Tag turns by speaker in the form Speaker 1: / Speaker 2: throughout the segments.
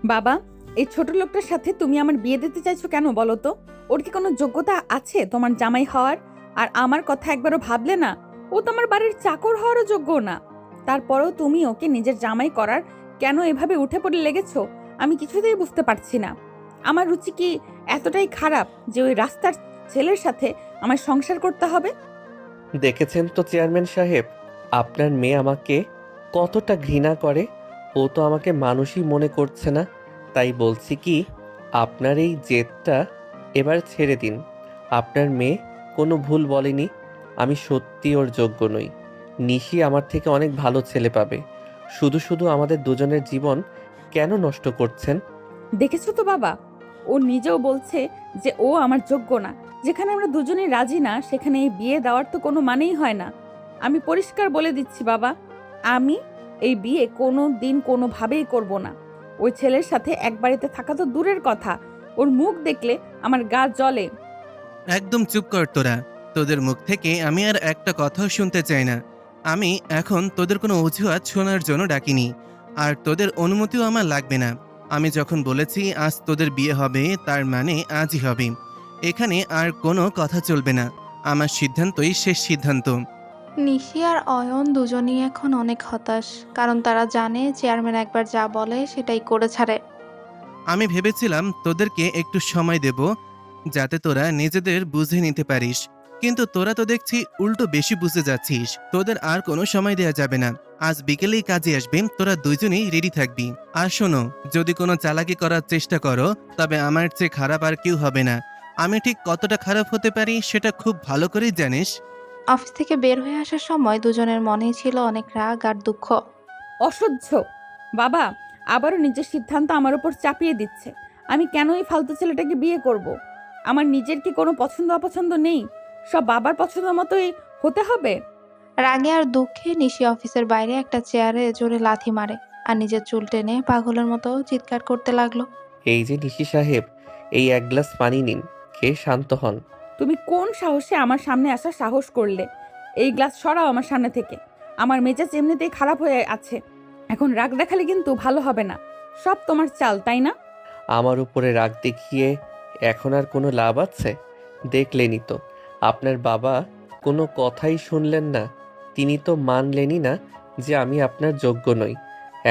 Speaker 1: বাবা, এই ছোট লোকটার সাথে তুমি আমার বিয়ে দিতে চাইছো কেন বলো তো? ওর কি কোনো যোগ্যতা আছে তোমার জামাই হওয়ার? আর আমার কথা একবারও ভাবলে না? ও তোমার বাড়ির চাকর হওয়ারও যোগ্য না। তারপরেও তুমি ওকে নিজের জামাই করার কেন এভাবে উঠে পড়ে লেগেছো? আমি কিছুতেই বুঝতে পারছি না। আমার রুচি কি এতটাই খারাপ যে ওই রাস্তার ছেলের সাথে আমার সংসার করতে হবে?
Speaker 2: দেখেছেন তো চেয়ারম্যান সাহেব, আপনার মেয়ে আমাকে কতটা ঘৃণা করে। ও তো আমাকে মানুষই মনে করছে না। তাই বলছি কি, আপনার এই জেদটা এবার ছেড়ে দিন। আপনার মেয়ে কোনো ভুল বলেনি। আমি সত্যি ওর যোগ্য নই। নিশি আমার থেকে অনেক ভালো ছেলে পাবে। শুধু শুধু আমাদের দুজনের জীবন কেন নষ্ট করছেন?
Speaker 1: দেখেছো তো বাবা, ও নিজেও বলছে যে ও আমার যোগ্য না। যেখানে আমরা দুজনেই রাজি না সেখানে এই বিয়ে দেওয়ার তো কোনো মানেই হয় না। আমি পরিষ্কার বলে দিচ্ছি বাবা, আমি এই বিয়ে কোনো দিন কোনোভাবেই করব না। ওই ছেলের সাথে এক বাড়িতে থাকা তো দূরের কথা, ওর মুখ দেখলে আমার গা জ্বলে।
Speaker 3: একদম চুপ কর তোরা। তোদের মুখ থেকে আমি আর একটা কথাও শুনতে চাই না। আমি এখন তোদের কোনো অজুহাত শোনার জন্য ডাকিনি। আর তোদের অনুমতিও আমার লাগবে না। আমি যখন বলেছি আজ তোদের বিয়ে হবে, তার মানে আজই হবে। এখানে আর কোনো কথা চলবে না। আমার সিদ্ধান্তই শেষ সিদ্ধান্ত।
Speaker 4: নিশি আর অয়ন দুজনেই এখন অনেক হতাশ, কারণ তারা জানে চেয়ারম্যান একবার যা বলে সেটাই করে ছাড়ে।
Speaker 3: আমি ভেবেছিলাম তোদেরকে একটু সময় দেব, যাতে তোরা নিজেদের বুঝে নিতে পারিস। কিন্তু তোরা তো দেখছি উল্টো বেশি বুঝে যাচ্ছিস। তোদের আর কোনো সময় দেওয়া যাবে না। আজ বিকেলেই কাজে আসবে, তোরা দুইজনেই রেডি থাকবি। আর শোনো, যদি কোনো চালাকি করার চেষ্টা করো, তবে আমার চেয়ে খারাপ আর কেউ হবে না। আমি ঠিক কতটা খারাপ হতে পারি সেটা খুব ভালো করেই জানিস।
Speaker 4: অফিস থেকে বের হয়ে আসার সময় দুজনের মনেই ছিল অনেক রাগ আর দুঃখ।
Speaker 1: অসহ্য! বাবা আবারও নিজের সিদ্ধান্ত আমার উপর চাপিয়ে দিচ্ছে। আমি কেন এই ফালতু ছেলেটাকে বিয়ে করব? আমার নিজের কি কোনো পছন্দ অপছন্দ নেই? সব বাবার পছন্দ মতোই হতে হবে?
Speaker 4: রাগে আর দুঃখে নিশি অফিসের বাইরে একটা চেয়ারে জোরে লাথি মারে আর নিজের চুল টেনে পাগলের মতো চিৎকার করতে লাগলো।
Speaker 2: এই যে নিশি সাহেব, এই এক গ্লাস পানি নিন, খেয়ে শান্ত হন।
Speaker 1: তুমি কোন সাহসে আমার সামনে আসার সাহস করলে? এই গ্লাস সরাও আমার সামনে থেকে। আমার মেজাজ এমনিতেই খারাপ হয়ে আছে, এখন রাগ দেখালে কিন্তু ভালো হবে না। সব তোমার চাল, তাই না?
Speaker 2: আমার উপরে রাগ দেখিয়ে এখন আর কোনো লাভ আছে? দেখলেনই তো, আপনার বাবা কোনো কথাই শুনলেন না। তিনি তো মানলেনই না যে আমি আপনার যোগ্য নই।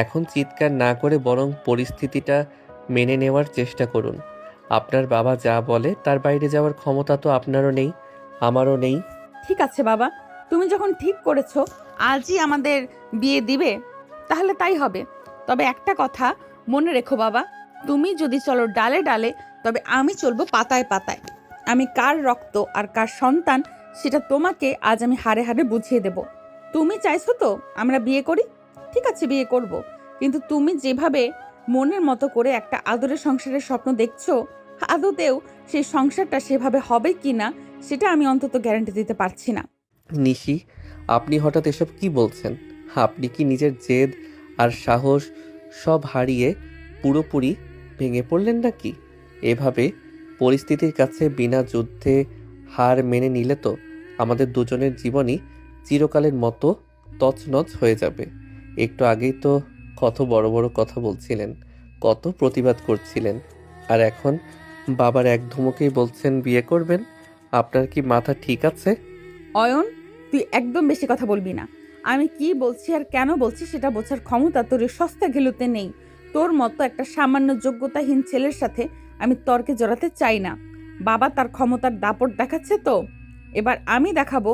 Speaker 2: এখন চিৎকার না করে বরং পরিস্থিতিটা মেনে নেওয়ার চেষ্টা করুন। আপনার বাবা যা বলে তার বাইরে যাওয়ার ক্ষমতা তো আপনারও নেই, আমারও নেই।
Speaker 1: ঠিক আছে বাবা, তুমি যখন ঠিক করেছো আজই আমাদের বিয়ে দিবে, তাহলে তাই হবে। তবে একটা কথা মনে রেখো বাবা, তুমি যদি চলো ডালে ডালে, তবে আমি চলবো পাতায় পাতায়। আমি কার রক্ত আর কার সন্তান সেটা তোমাকে আজ আমি হাড়ে হাড়ে বুঝিয়ে দেব। তুমি চাইছো তো আমরা বিয়ে করি? ঠিক আছে, বিয়ে করব। কিন্তু তুমি যেভাবে মনের মতো করে একটা আদরের সংসারের স্বপ্ন দেখছো, আদতেও সেই সংসারটা সেভাবে হবে কি না সেটা আমি অন্তত গ্যারান্টি দিতে পারছি না।
Speaker 2: নিশি, আপনি হঠাৎ এসব কি বলছেন? আপনি কি নিজের জেদ আর সাহস সব হারিয়ে পুরোপুরি ভেঙে পড়লেন নাকি? এভাবে পরিস্থিতির কাছে বিনা যুদ্ধে হার মেনে নিলে তো আমাদের দুজনের জীবনই চিরকালের মতো তছনছ হয়ে যাবে। একটু আগেই তো কত বড় বড় কথা বলছিলেন, কত প্রতিবাদ করছিলেন, আর এখন বাবার এক ধমকেই বলছেন বিয়ে করবেন। আপনার কি মাথা ঠিক আছে?
Speaker 1: অয়ন, তুই একদম বেশি কথা বলবি না। আমি কি বলছি আর কেন বলছি সেটা বোঝার ক্ষমতা তোর এই সস্তা ঘিলুতে নেই। তোর মতো একটা সামান্য যোগ্যতাহীন ছেলের সাথে আমি তর্কে জড়াতে চাই না। বাবা তার ক্ষমতার দাপট দেখাচ্ছে তো, এবার আমি দেখাবো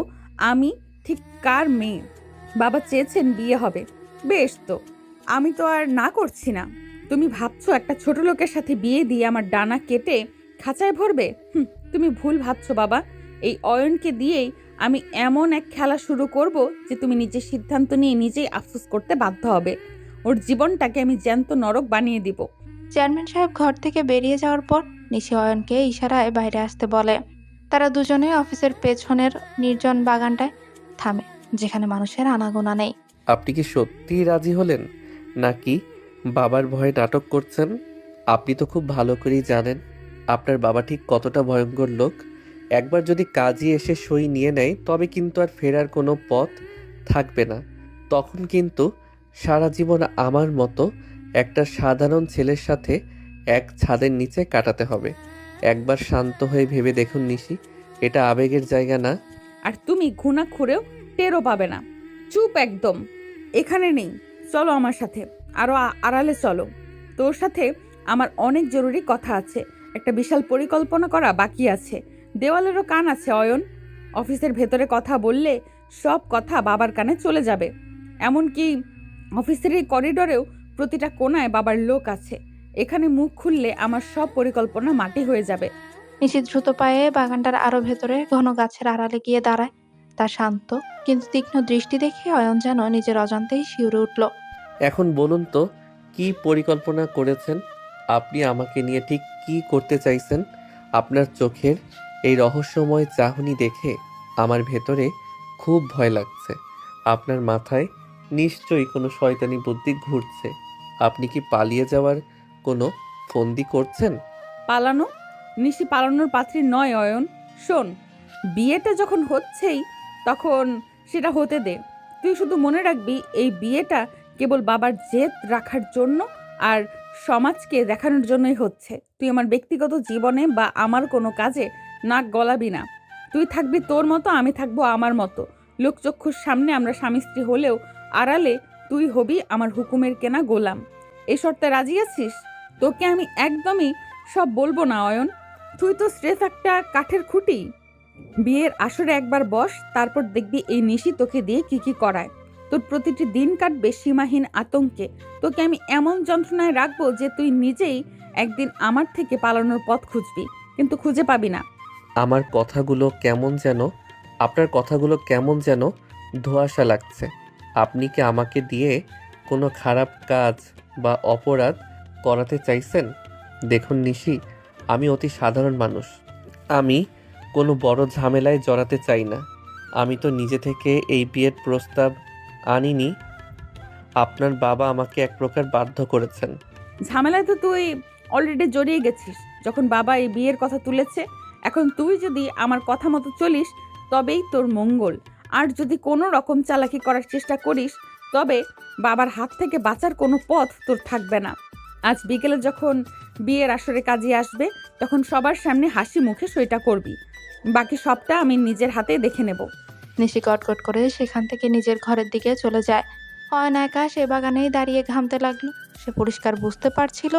Speaker 1: আমি ঠিক কার মেয়ে। বাবা চেয়েছেন বিয়ে হবে, বেশ তো, আমি তো আর না করছি না। তুমি ভাবছো একটা ছোট লোকের সাথে বিয়ে দিয়ে আমার ডানা কেটে খাঁচায় ভরবে? তুমি ভুল ভাবছো বাবা। এই অয়নকে দিয়েই আমি এমন এক খেলা শুরু করব যে তুমি নিজের সিদ্ধান্ত নিয়ে নিজেই আফসোস করতে বাধ্য হবে। ওর জীবনটাকে আমি জ্যান্ত নরক বানিয়ে দিব।
Speaker 4: চেয়ারম্যান সাহেব ঘর থেকে বেরিয়ে যাওয়ার পর নিশি অয়নকে ইশারায় বাইরে আসতে বলে। তারা দুজনে অফিসের পেছনের নির্জন বাগানটায় থামে, যেখানে মানুষের আনাগোনা নেই।
Speaker 2: আপনি কি সত্যিই রাজি হলেন, নাকি বাবার ভয়ে নাটক করছেন? আপনি তো খুব ভালো করেই জানেন আপনার বাবা ঠিক কতটা ভয়ঙ্কর লোক। একবার যদি কাজী এসে সই নিয়ে নেয় তবে কিন্তু আর ফেরার কোনো পথ থাকবে না। তখন কিন্তু সারা জীবন আমার মতো একটা সাধারণ ছেলের সাথে এক ছাদের নিচে কাটাতে হবে। একবার শান্ত হয়ে ভেবে দেখুন নিশি, এটা আবেগের জায়গা না।
Speaker 1: আর তুমি ঘুণাক্ষরেও টেরও পাবে না। চুপ একদম, এখানে নেই। চলো আমার সাথে, আরো আড়ালে চলো। তোর সাথে আমার অনেক জরুরি কথা আছে। একটা বিশাল পরিকল্পনা করা বাকি আছে। দেওয়ালেরও কান আছে অয়ন। অফিসের ভেতরে কথা বললে সব কথা বাবার কানে চলে যাবে। এমনকি অফিসের এই করিডোরেও প্রতিটা কোণায় বাবার লোক আছে। এখানে মুখ খুললে আমার সব পরিকল্পনা মাটি হয়ে যাবে।
Speaker 4: নিশি দ্রুত পায়ে বাগানটার আরো ভেতরে ঘন গাছের আড়ালে গিয়ে দাঁড়ায়। তার শান্ত কিন্তু তীক্ষ্ণ দৃষ্টি দেখে অয়ন যেন নিজের অজান্তেই শিউরে উঠল।
Speaker 2: এখন বলুন তো, কি পরিকল্পনা করেছেন? আপনি আমাকে নিয়ে ঠিক কি করতে চাইছেন? আপনার চোখের এই রহস্যময় চাহনি দেখে আমার ভেতরে খুব ভয় লাগছে। আপনার মাথায় নিশ্চয়ই কোনো শয়তানি বুদ্ধি ঘুরছে। আপনি কি পালিয়ে যাওয়ার কোনো ফন্দি করছেন?
Speaker 1: পালানো? নিশি পালানোর পাত্রী নয় অয়ন। শোন, বিয়েটা যখন হচ্ছেই তখন সেটা হতে দে। তুই শুধু মনে রাখবি এই বিয়েটা কেবল বাবার জেদ রাখার জন্য আর সমাজকে দেখানোর জন্যই হচ্ছে। তুই আমার ব্যক্তিগত জীবনে বা আমার কোনো কাজে নাক গলাবি না। তুই থাকবি তোর মতো, আমি থাকবো আমার মতো। লোকচক্ষুর সামনে আমরা স্বামী স্ত্রী হলেও আড়ালে তুই হবি আমার হুকুমের কেনা গোলাম। এই শর্তে রাজি আছিস? তোকে আমি একদমই সব বলবো না অয়ন। তুই তো স্রেফ একটা কাঠের খুঁটি। বিয়ের আসরে একবার বস, তারপর দেখবি এই নিশি তোকে দিয়ে কি কি করায়। তোর প্রতিটি দিন কাটবে সীমাহীন আতঙ্কে। তোকে আমি এমন যন্ত্রণায় রাখবো যে তুই নিজেই একদিন আমার থেকে পালানোর পথ খুঁজবি, কিন্তু খুঁজে পাবি না।
Speaker 2: আমার কথাগুলো কেমন যেন আপনার কথাগুলো কেমন যেন ধোঁয়াশা লাগছে। আপনি কি আমাকে দিয়ে কোনো খারাপ কাজ বা অপরাধ করাতে চাইছেন? দেখুন নিশি, আমি অতি সাধারণ মানুষ। আমি কোনো বড় ঝামেলায় জড়াতে চাই না। আমি তো নিজে থেকে এই বিয়ের প্রস্তাব আনিনি। আপনার বাবা আমাকে এক প্রকার বাধ্য করেছেন।
Speaker 1: ঝামেলায় তো তুই অলরেডি জড়িয়ে গেছিস যখন বাবা এই বিয়ের কথা তুলেছে। এখন তুই যদি আমার কথা মতো চলিস তবেই তোর মঙ্গল। আর যদি কোনো রকম চালাকি করার চেষ্টা করিস তবে বাবার হাত থেকে বাঁচার কোনো পথ তোর থাকবে না। আজ বিকেলে যখন বিয়ের আসরে কাজে আসবে তখন সবার সামনে হাসি মুখে সইটা করবি। বাকি সবটা আমি নিজের হাতে দেখে নেব।
Speaker 4: নিশি কটকট করে সেখান থেকে নিজের ঘরের দিকে চলে যায়। অয়ন একা সে বাগানেই দাঁড়িয়ে ঘামতে লাগলো। সে পরিষ্কার বুঝতে পারছিল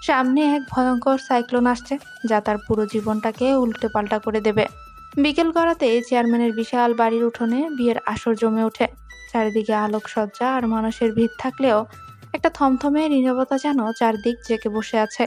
Speaker 4: সামনে এক ভয়ঙ্কর সাইক্লোন আসছে, যা তার পুরো জীবনটাকে উল্টে পাল্টা করে দেবে। বিকেল গড়াতে চেয়ারম্যানের বিশাল বাড়ির উঠোনে বিয়ের আসর জমে ওঠে। চারিদিকে আলোকসজ্জা আর মানুষের ভিড় থাকলেও একটা থমথমে নীরবতা যেন চারদিক জেঁকে বসে আছে।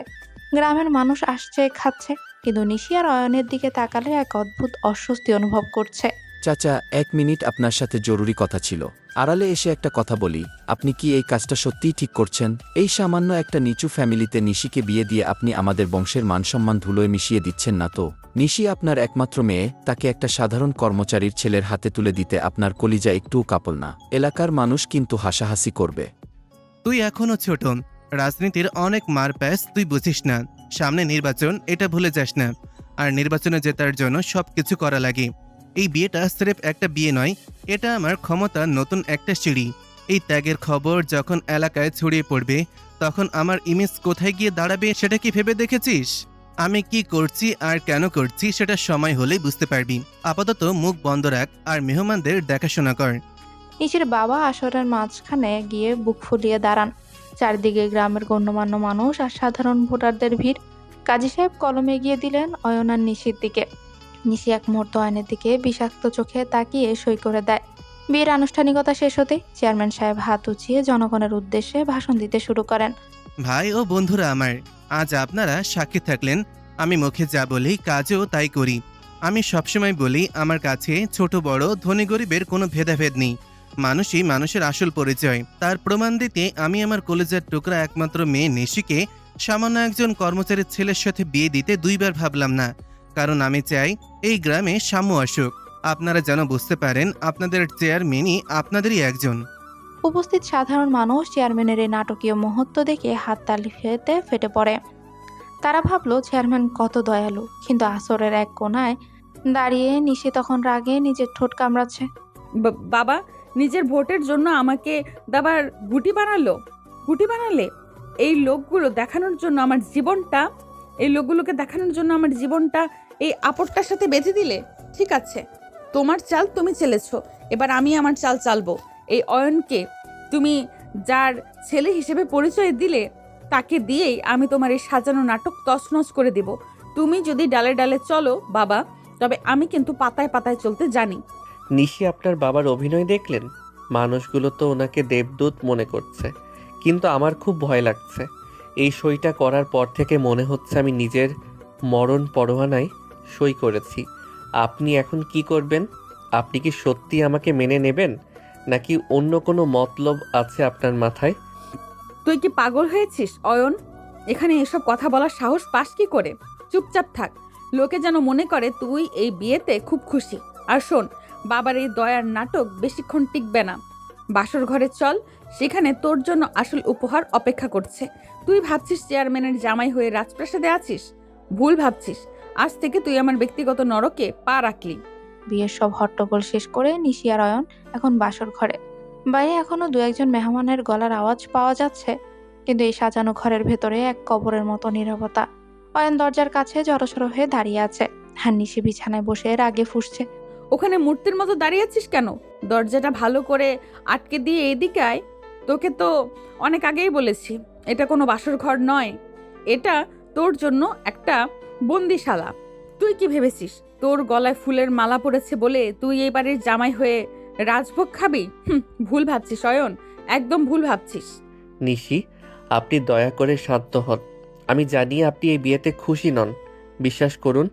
Speaker 4: গ্রামের মানুষ আসছে খাচ্ছে, কিন্তু নিশি আর অয়নের দিকে তাকালে এক অদ্ভুত অস্বস্তি অনুভব করছে।
Speaker 5: চাচা, 1 মিনিট, আপনার সাথে জরুরি কথা ছিল। আড়ালে এসে একটা কথা বলি, আপনি কি এই কাজটা সত্যিই ঠিক করছেন? এই সামান্য একটা নিচু ফ্যামিলিতে নিশিকে বিয়ে দিয়ে আপনি আমাদের বংশের মানসম্মান ধুলোয় মিশিয়ে দিচ্ছেন না তো? নিশি আপনার একমাত্র মেয়ে, তাকে একটা সাধারণ কর্মচারীর ছেলের হাতে তুলে দিতে আপনার কলিজা একটুও কাঁপল না? এলাকার মানুষ কিন্তু হাসাহাসি করবে।
Speaker 3: তুই এখনো ছোট, রাজনীতির অনেক মারপ্যাচ তুই বুঝিস না। সামনে নির্বাচন, এটা ভুলে যাস না। আর নির্বাচনে জেতার জন্য সবকিছু করা লাগে। এই বিয়েটা স্রেফ একটা বিয়ে নয়, এটা আমার ক্ষমতার নতুন একটা সিঁড়ি। এই ত্যাগের খবর যখন এলাকায় ছড়িয়ে পড়বে তখন আমার ইমেজ কোথায় গিয়ে দাঁড়াবে সেটা কি ভেবে দেখেছিস? আমি কি করছি আর কেন করছি সেটা সময় হলেই বুঝতে পারবি। আপাতত মুখ বন্ধ রাখ আর মেহমানদের দেখাশোনা কর।
Speaker 4: নিশির বাবা আসরের মাঝখানে গিয়ে বুক ফুলিয়ে দাঁড়ান। চারদিকে গ্রামের গণ্যমান্য মানুষ আর সাধারণ ভোটারদের ভিড়। কাজী সাহেব কলম এগিয়ে দিলেন অয়ন আর নিশির দিকে। নিশি এক মুহূর্ত অয়নের দিকে বিষাক্ত চোখে তাকিয়ে সই করে দেয়। বিয়ের আনুষ্ঠানিকতা শেষ হতেই চেয়ারম্যান সাহেব হাত উঁচিয়ে জনগণের উদ্দেশ্যে ভাষণ দিতে শুরু করেন।
Speaker 3: ভাই ও বন্ধুরা আমার, আজ আপনারা সাক্ষী থাকলেন। আমি মুখে যা বলি কাজেও তাই করি। আমি সবসময় বলি আমার কাছে ছোট বড় ধনী গরিবের কোনো ভেদাভেদ নেই। মানুষই মানুষের আসল পরিচয়। তার প্রমাণ দিতে আমি আমার কলেজের টুকরা একমাত্র মেয়ে নিশিকে সামান্য একজন কর্মচারীর ছেলের সাথে বিয়ে দিতে 2 বার ভাবলাম না। কারণ আমি চাই এই গ্রামে সাম্য আসুক। আপনারা যেন বুঝতে পারেন আপনাদের চেয়ারম্যানই আপনাদেরই একজন।
Speaker 4: উপস্থিত সাধারণ মানুষ চেয়ারম্যানের এই নাটকীয় মুহূর্ত দেখে হাততালি ফেতে ফেটে পড়ে। তারা ভাবলো চেয়ারম্যান কত দয়ালু, কিন্তু আসরের এক কোণায় দাঁড়িয়ে নিশি তখন রাগে নিজের ঠোঁট কামড়াচ্ছে।
Speaker 1: বাবা নিজের ভোটের জন্য আমাকে দাবার গুটি বানালে। এই লোকগুলো দেখানোর জন্য আমার জীবনটা এই লোকগুলোকে দেখানোর জন্য আমার জীবনটা এই আপদটার সাথে বেঁধে দিলে? ঠিক আছে, তোমার চাল তুমি চেলেছো, এবার আমি আমার চাল চালবো। এই অয়নকে তুমি যার ছেলে হিসেবে পরিচয় দিলে, তাকে দিয়েই আমি তোমার এই সাজানো নাটক তছনছ করে দিব। তুমি যদি ডালে ডালে চলো বাবা, তবে আমি কিন্তু পাতায় পাতায় চলতে জানি।
Speaker 2: নিশি আপনার বাবার অভিনয় দেখলেন? মানুষগুলো তো ওনাকে দেবদূত মনে করছে, কিন্তু আমার খুব ভয় লাগছে। এই সইটা করার পর থেকে মনে হচ্ছে আমি নিজের মরণ পরোয়ানায় সই করেছি। আপনি এখন কি করবেন? আপনি কি সত্যি আমাকে মেনে নেবেন, নাকি অন্য কোনো মতলব আছে আপনার মাথায়?
Speaker 1: তুই কি পাগল হয়েছিস অয়ন? এখানে এসব কথা বলার সাহস পাস কি করে? চুপচাপ থাক, লোকে যেন মনে করে তুই এই বিয়েতে খুব খুশি। আর শোন, বাবার এই দয়ার নাটক বেশিক্ষণ টিকবে না। বাসর ঘরে চল, সেখানে তোর জন্য আসল উপহার অপেক্ষা করছে। তুই ভাবছিস চেয়ারম্যানের জামাই হয়ে রাজপ্রাসাদে আছিস? ভুল ভাবছিস। আজ থেকে তুই আমার ব্যক্তিগত নরকে পা রাখলি।
Speaker 4: বিয়ের সব হট্টগোল শেষ করে নিশি আর অয়ন এখন বাসর ঘরে। বাইরে এখনো দু একজন মেহমানের গলার আওয়াজ পাওয়া যাচ্ছে, কিন্তু এই সাজানো ঘরের ভেতরে এক কবরের মতো নীরবতা। অয়ন দরজার কাছে জড়সড় হয়ে দাঁড়িয়ে আছে, আর নিশি বিছানায় বসে রাগে ফুঁসছে।
Speaker 1: ওখানে মূর্তির মতো দাঁড়িয়ে আছিস কেন? দরজাটা ভালো করে আটকে দিয়ে এদিকে আয়। তোকে তো অনেক আগেই বলেছি, এটা কোনো বাসর ঘর নয়, এটা তোর জন্য একটা বন্দিশালা। তুই কি ভেবেছিস তোর গলায় ফুলের মালা পড়েছে বলে তুই এই বাড়ির জামাই হয়ে রাজভোগ খাবি? ভুল ভাবছিস অয়ন, একদম ভুল ভাবছিস।
Speaker 2: নিশি, আপনি দয়া করে শান্ত হন। আমি জানি আপনি এই বিয়েতে খুশি নন। বিশ্বাস করুন,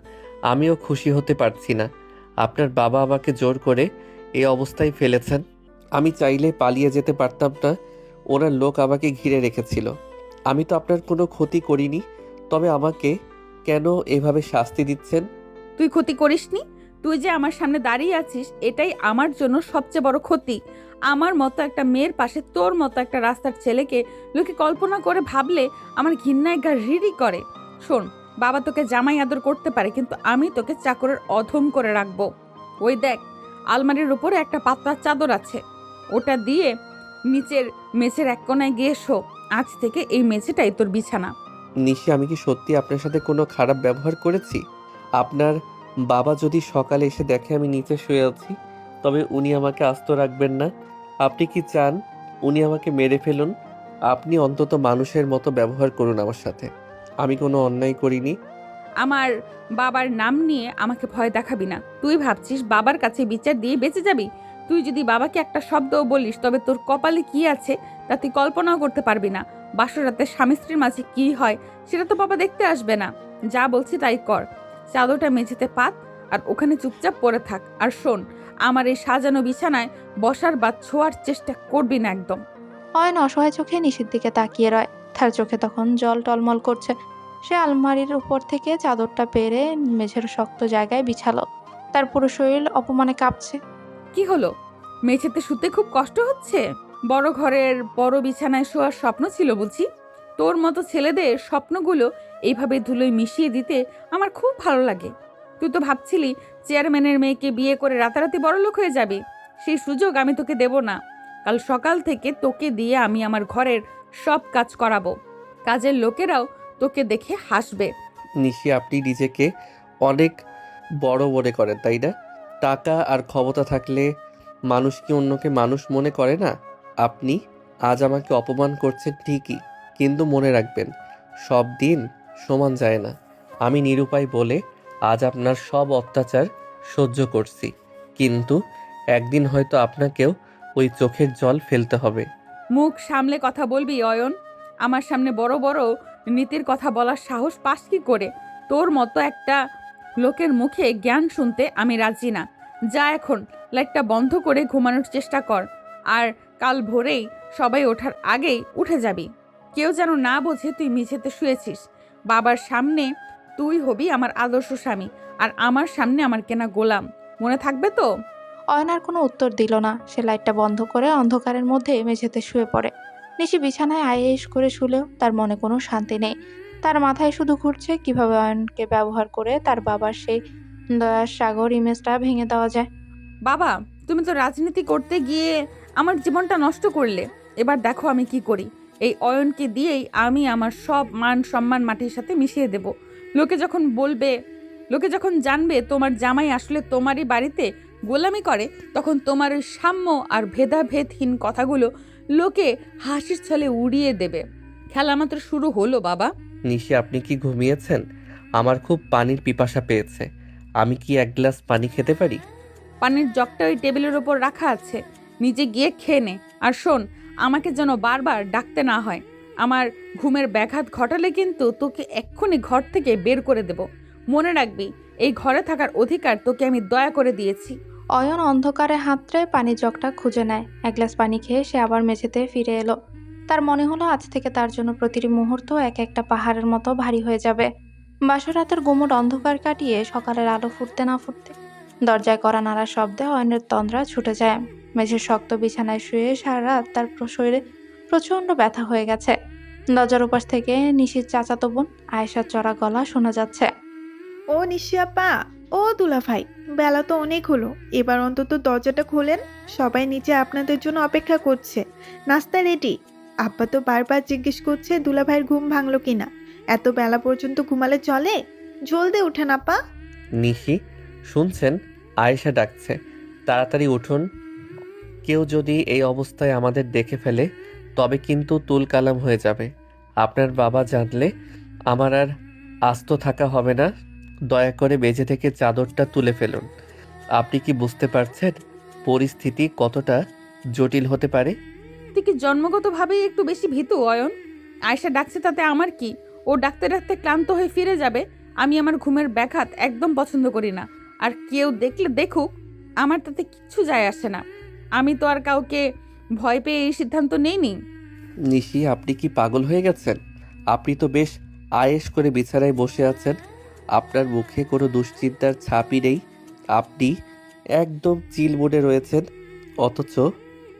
Speaker 2: আমিও খুশি হতে পারছি না। আপনার বাবা আমাকে জোর করে এই অবস্থায় ফেলেছেন। আমি চাইলে পালিয়ে যেতে পারতাম না, ওনার লোক আমাকে ঘিরে রেখেছিল। আমি তো আপনার কোনো ক্ষতি করিনি, তবে আমাকে কেন এভাবে শাস্তি দিচ্ছেন?
Speaker 1: তুই ক্ষতি করিসনি, তুই যে আমার সামনে দাঁড়িয়ে আছিস এটাই আমার জন্য সবচেয়ে বড় ক্ষতি। আমার মতো একটা মেয়ের পাশে তোর মতো একটা রাস্তার ছেলেকে লোকে কল্পনা করে ভাবলে আমার ঘৃণায় গা রিরি করে। শোন, বাবা তোকে জামাই আদর করতে পারে, কিন্তু আমি তোকে চাকরের অধম করে রাখবো। ওই দেখ, আলমারির উপরে একটা পাতলা চাদর আছে, ওটা দিয়ে নিচের মেঝের এক কোনায় গিয়ে শো। আজ থেকে এই মেঝেটাই তোর বিছানা।
Speaker 2: নিশি, আমি কি সত্যি আপনার সাথে কোনো খারাপ ব্যবহার করেছি? আপনার বাবা যদি সকালে এসে দেখে আমি নিচে শুয়ে আছি, তবে উনি আমাকে আস্ত রাখবেন না। আপনি কি চান উনি আমাকে মেরে ফেলুন? আপনি অন্তত মানুষের মতো ব্যবহার করুন আমার সাথে। আমি কোনো অন্যায় করিনি।
Speaker 1: আমার বাবার নাম নিয়ে আমাকে ভয় দেখাবি না। তুই ভাবছিস বাবার কাছে বিচার দিয়ে বেঁচে যাবি? তুই যদি বাবাকে একটা শব্দও বলিস, তবে তোর কপালে কি আছে তা তুই কল্পনাও করতে পারবি না। বাসরাতে স্বামী স্ত্রীর মাঝে কি হয় সেটা তো বাবা দেখতে আসবে না। যা বলছি তাই কর, চাদরটা মেঝেতে পাত আর ওখানে চুপচাপ পড়ে থাক। আর শোন, আমার এই সাজানো বিছানায় বসার বা ছোঁয়ার চেষ্টা করবি না একদম।
Speaker 4: অয়ন অসহায় চোখে নিশির দিকে তাকিয়ে রয়, তার চোখে তখন জল টলমল করছে। সে আলমারির উপর থেকে চাদরটা পেরে মেঝের শক্ত জায়গায় বিছালো। তার পুরো শরীর অপমানে কাঁপছে।
Speaker 1: কি হলো? মেঝেতে শুতে খুব কষ্ট হচ্ছে? বড় ঘরের বড় বিছানায় শোয়ার স্বপ্ন ছিল বুঝি? তোর মতো ছেলেদের স্বপ্নগুলো এইভাবে ধুলোয় মিশিয়ে দিতে আমার খুব ভালো লাগে। তুই তো ভাবছিলি চেয়ারম্যানের মেয়েকে বিয়ে করে রাতারাতি বড়লোক হয়ে যাবি। সেই সুযোগ আমি তোকে দেব না। কাল সকাল থেকে তোকে দিয়ে আমি আমার ঘরের সব কাজ করাবো। কাজের লোকেরাও তোকে দেখে হাসবে।
Speaker 2: নিশি, আপনি নিজেকে অনেক বড় মনে করেন, তাই না? টাকা আর ক্ষমতা থাকলে মানুষ কি অন্যকে মানুষ মনে করে না? আপনি আজ আমাকে অপমান করছেন ঠিকই, কিন্তু মনে রাখবেন, সব দিন সমান যায় না। আমি নিরুপায় বলে আজ আপনার সব অত্যাচার সহ্য করছি, কিন্তু একদিন হয়তো আপনাকেও ওই চোখের জল ফেলতে হবে।
Speaker 1: মুখ সামলে কথা বলবি অয়ন। আমার সামনে বড় বড় নীতির কথা বলার সাহস পাস কি করে? তোর মতো একটা লোকের মুখে জ্ঞান শুনতে আমি রাজি না। যা এখন লাইটটা বন্ধ করে ঘুমানোর চেষ্টা কর, আর কাল ভোরেই সবাই ওঠার আগেই উঠে যাবি। কেউ যেন না বোঝে তুই মেঝেতে শুয়েছিস। বাবার সামনে তুই হবি আমার আদর্শ স্বামী, আর আমার সামনে আমার কেনা গোলাম। মনে থাকবে তো?
Speaker 4: অয়ন আর কোনো উত্তর দিল না। সে লাইটটা বন্ধ করে অন্ধকারের মধ্যে মেঝেতে শুয়ে পড়ে। নিশি বিছানায় আয়েশ করে শুলেও তার মনে কোনো শান্তি নেই। তার মাথায় শুধু ঘুরছে কিভাবে অয়নকে ব্যবহার করে তার বাবার সেই দয়ার সাগর ইমেজটা ভেঙে দেওয়া যায়।
Speaker 1: বাবা, তুমি তো রাজনীতি করতে গিয়ে আমার জীবনটা নষ্ট করলে। এবার দেখো আমি কি করি। এই অয়নকে দিয়েই আমি আমার সব মান সম্মান মাটির সাথে মিশিয়ে দেব। লোকে যখন জানবে তোমার জামাই আসলে তোমারই বাড়িতে গোলামি করে, তখন তোমার ওই সাম্য আর ভেদাভেদহীন কথাগুলো লোকে হাসির ছলে উড়িয়ে দেবে। খেলা মাত্র শুরু হলো বাবা।
Speaker 2: নিশি, আপনি কি ঘুমিয়েছেন? আমার খুব পানির পিপাসা পেয়েছে। আমি কি এক গ্লাস পানি খেতে পারি?
Speaker 1: পানির জগটা ওই টেবিলের ওপর রাখা আছে, নিজে গিয়ে খেয়ে নে। আর শোন, আমাকে যেন বারবার ডাকতে না হয়। আমার ঘুমের ব্যাঘাত ঘটালে কিন্তু তোকে এক্ষুনি ঘর থেকে বের করে দেব। মনে রাখবি, এই ঘরে থাকার অধিকার তোকে আমি দয়া করে দিয়েছি।
Speaker 4: অয়ন অন্ধকারে হাতড়ে পানির জগটা খুঁজে নেয়। এক গ্লাস পানি খেয়ে সে আবার মেঝেতে ফিরে এলো। তার মনে হলো আজ থেকে তার জন্য প্রতিটি মুহূর্ত এক একটা পাহাড়ের মতো ভারী হয়ে যাবে। বাসর রাতের গুমট অন্ধকার কাটিয়ে সকালের আলো ফুটতে না ফুটতে দরজায় কড়া নাড়ার শব্দে অয়নের তন্দ্রা ছুটে যায়। মেঝের শক্ত বিছানায় শুয়ে সারা রাত তার শরীরে প্রচন্ড ব্যথা হয়ে গেছে। দরজার উপাস থেকে নিশির চাচাতো বোন আয়েশার চড়া গলা শোনা যাচ্ছে।
Speaker 6: ও নিশি আপা, ও দুলাভাই, বেলা তো অনেক হলো, এবার অন্তত দরজাটা খোলেন। সবাই নিচে আপনাদের জন্য অপেক্ষা করছে। নাস্তা রেডি। আব্বা তো বারবার জিজ্ঞেস করছে দুলাভাইয়ের ঘুম ভাঙলো কিনা। এত বেলা পর্যন্ত ঘুমালে চলে? জলদি উঠেন আপা।
Speaker 2: নিশি, শুনছেন? আয়েশা ডাকছে, তাড়াতাড়ি উঠুন। কেউ যদি এই অবস্থায় আমাদের দেখে ফেলে তবে কিন্তু তুল কালাম হয়ে যাবে। আপনার বাবা জানলে আমার আর আস্ত থাকা হবে না। দয়া করে মেঝে থেকে চাদরটা তুলে ফেলুন। আপনি কি বুঝতে পারছেন পরিস্থিতি কতটা জটিল হতে পারে?
Speaker 1: তুই কি জন্মগতভাবেই একটু বেশি ভীতু অয়ন? আয়েশা ডাকছে তাতে আমার কি? ও ডাকতে ডাকতে ক্লান্ত হয়ে ফিরে যাবে। আমি আমার ঘুমের ব্যাঘাত একদম পছন্দ করি না। আর কেউ দেখলে দেখুক, আমার তাতে কিচ্ছু যায় আসে না। আমি তো আর কাউকে ভয় পেয়ে এই সিদ্ধান্ত নেইনি।
Speaker 2: নিশি, আপনি কি পাগল হয়ে গেছেন? আপনি তো বেশ আয়েশ করে বিছানায় বসে আছেন। আপনার মুখে কোনো দুশ্চিন্তার ছাপই নেই। আপনি একদম চিল মুডে রয়েছেন, অথচ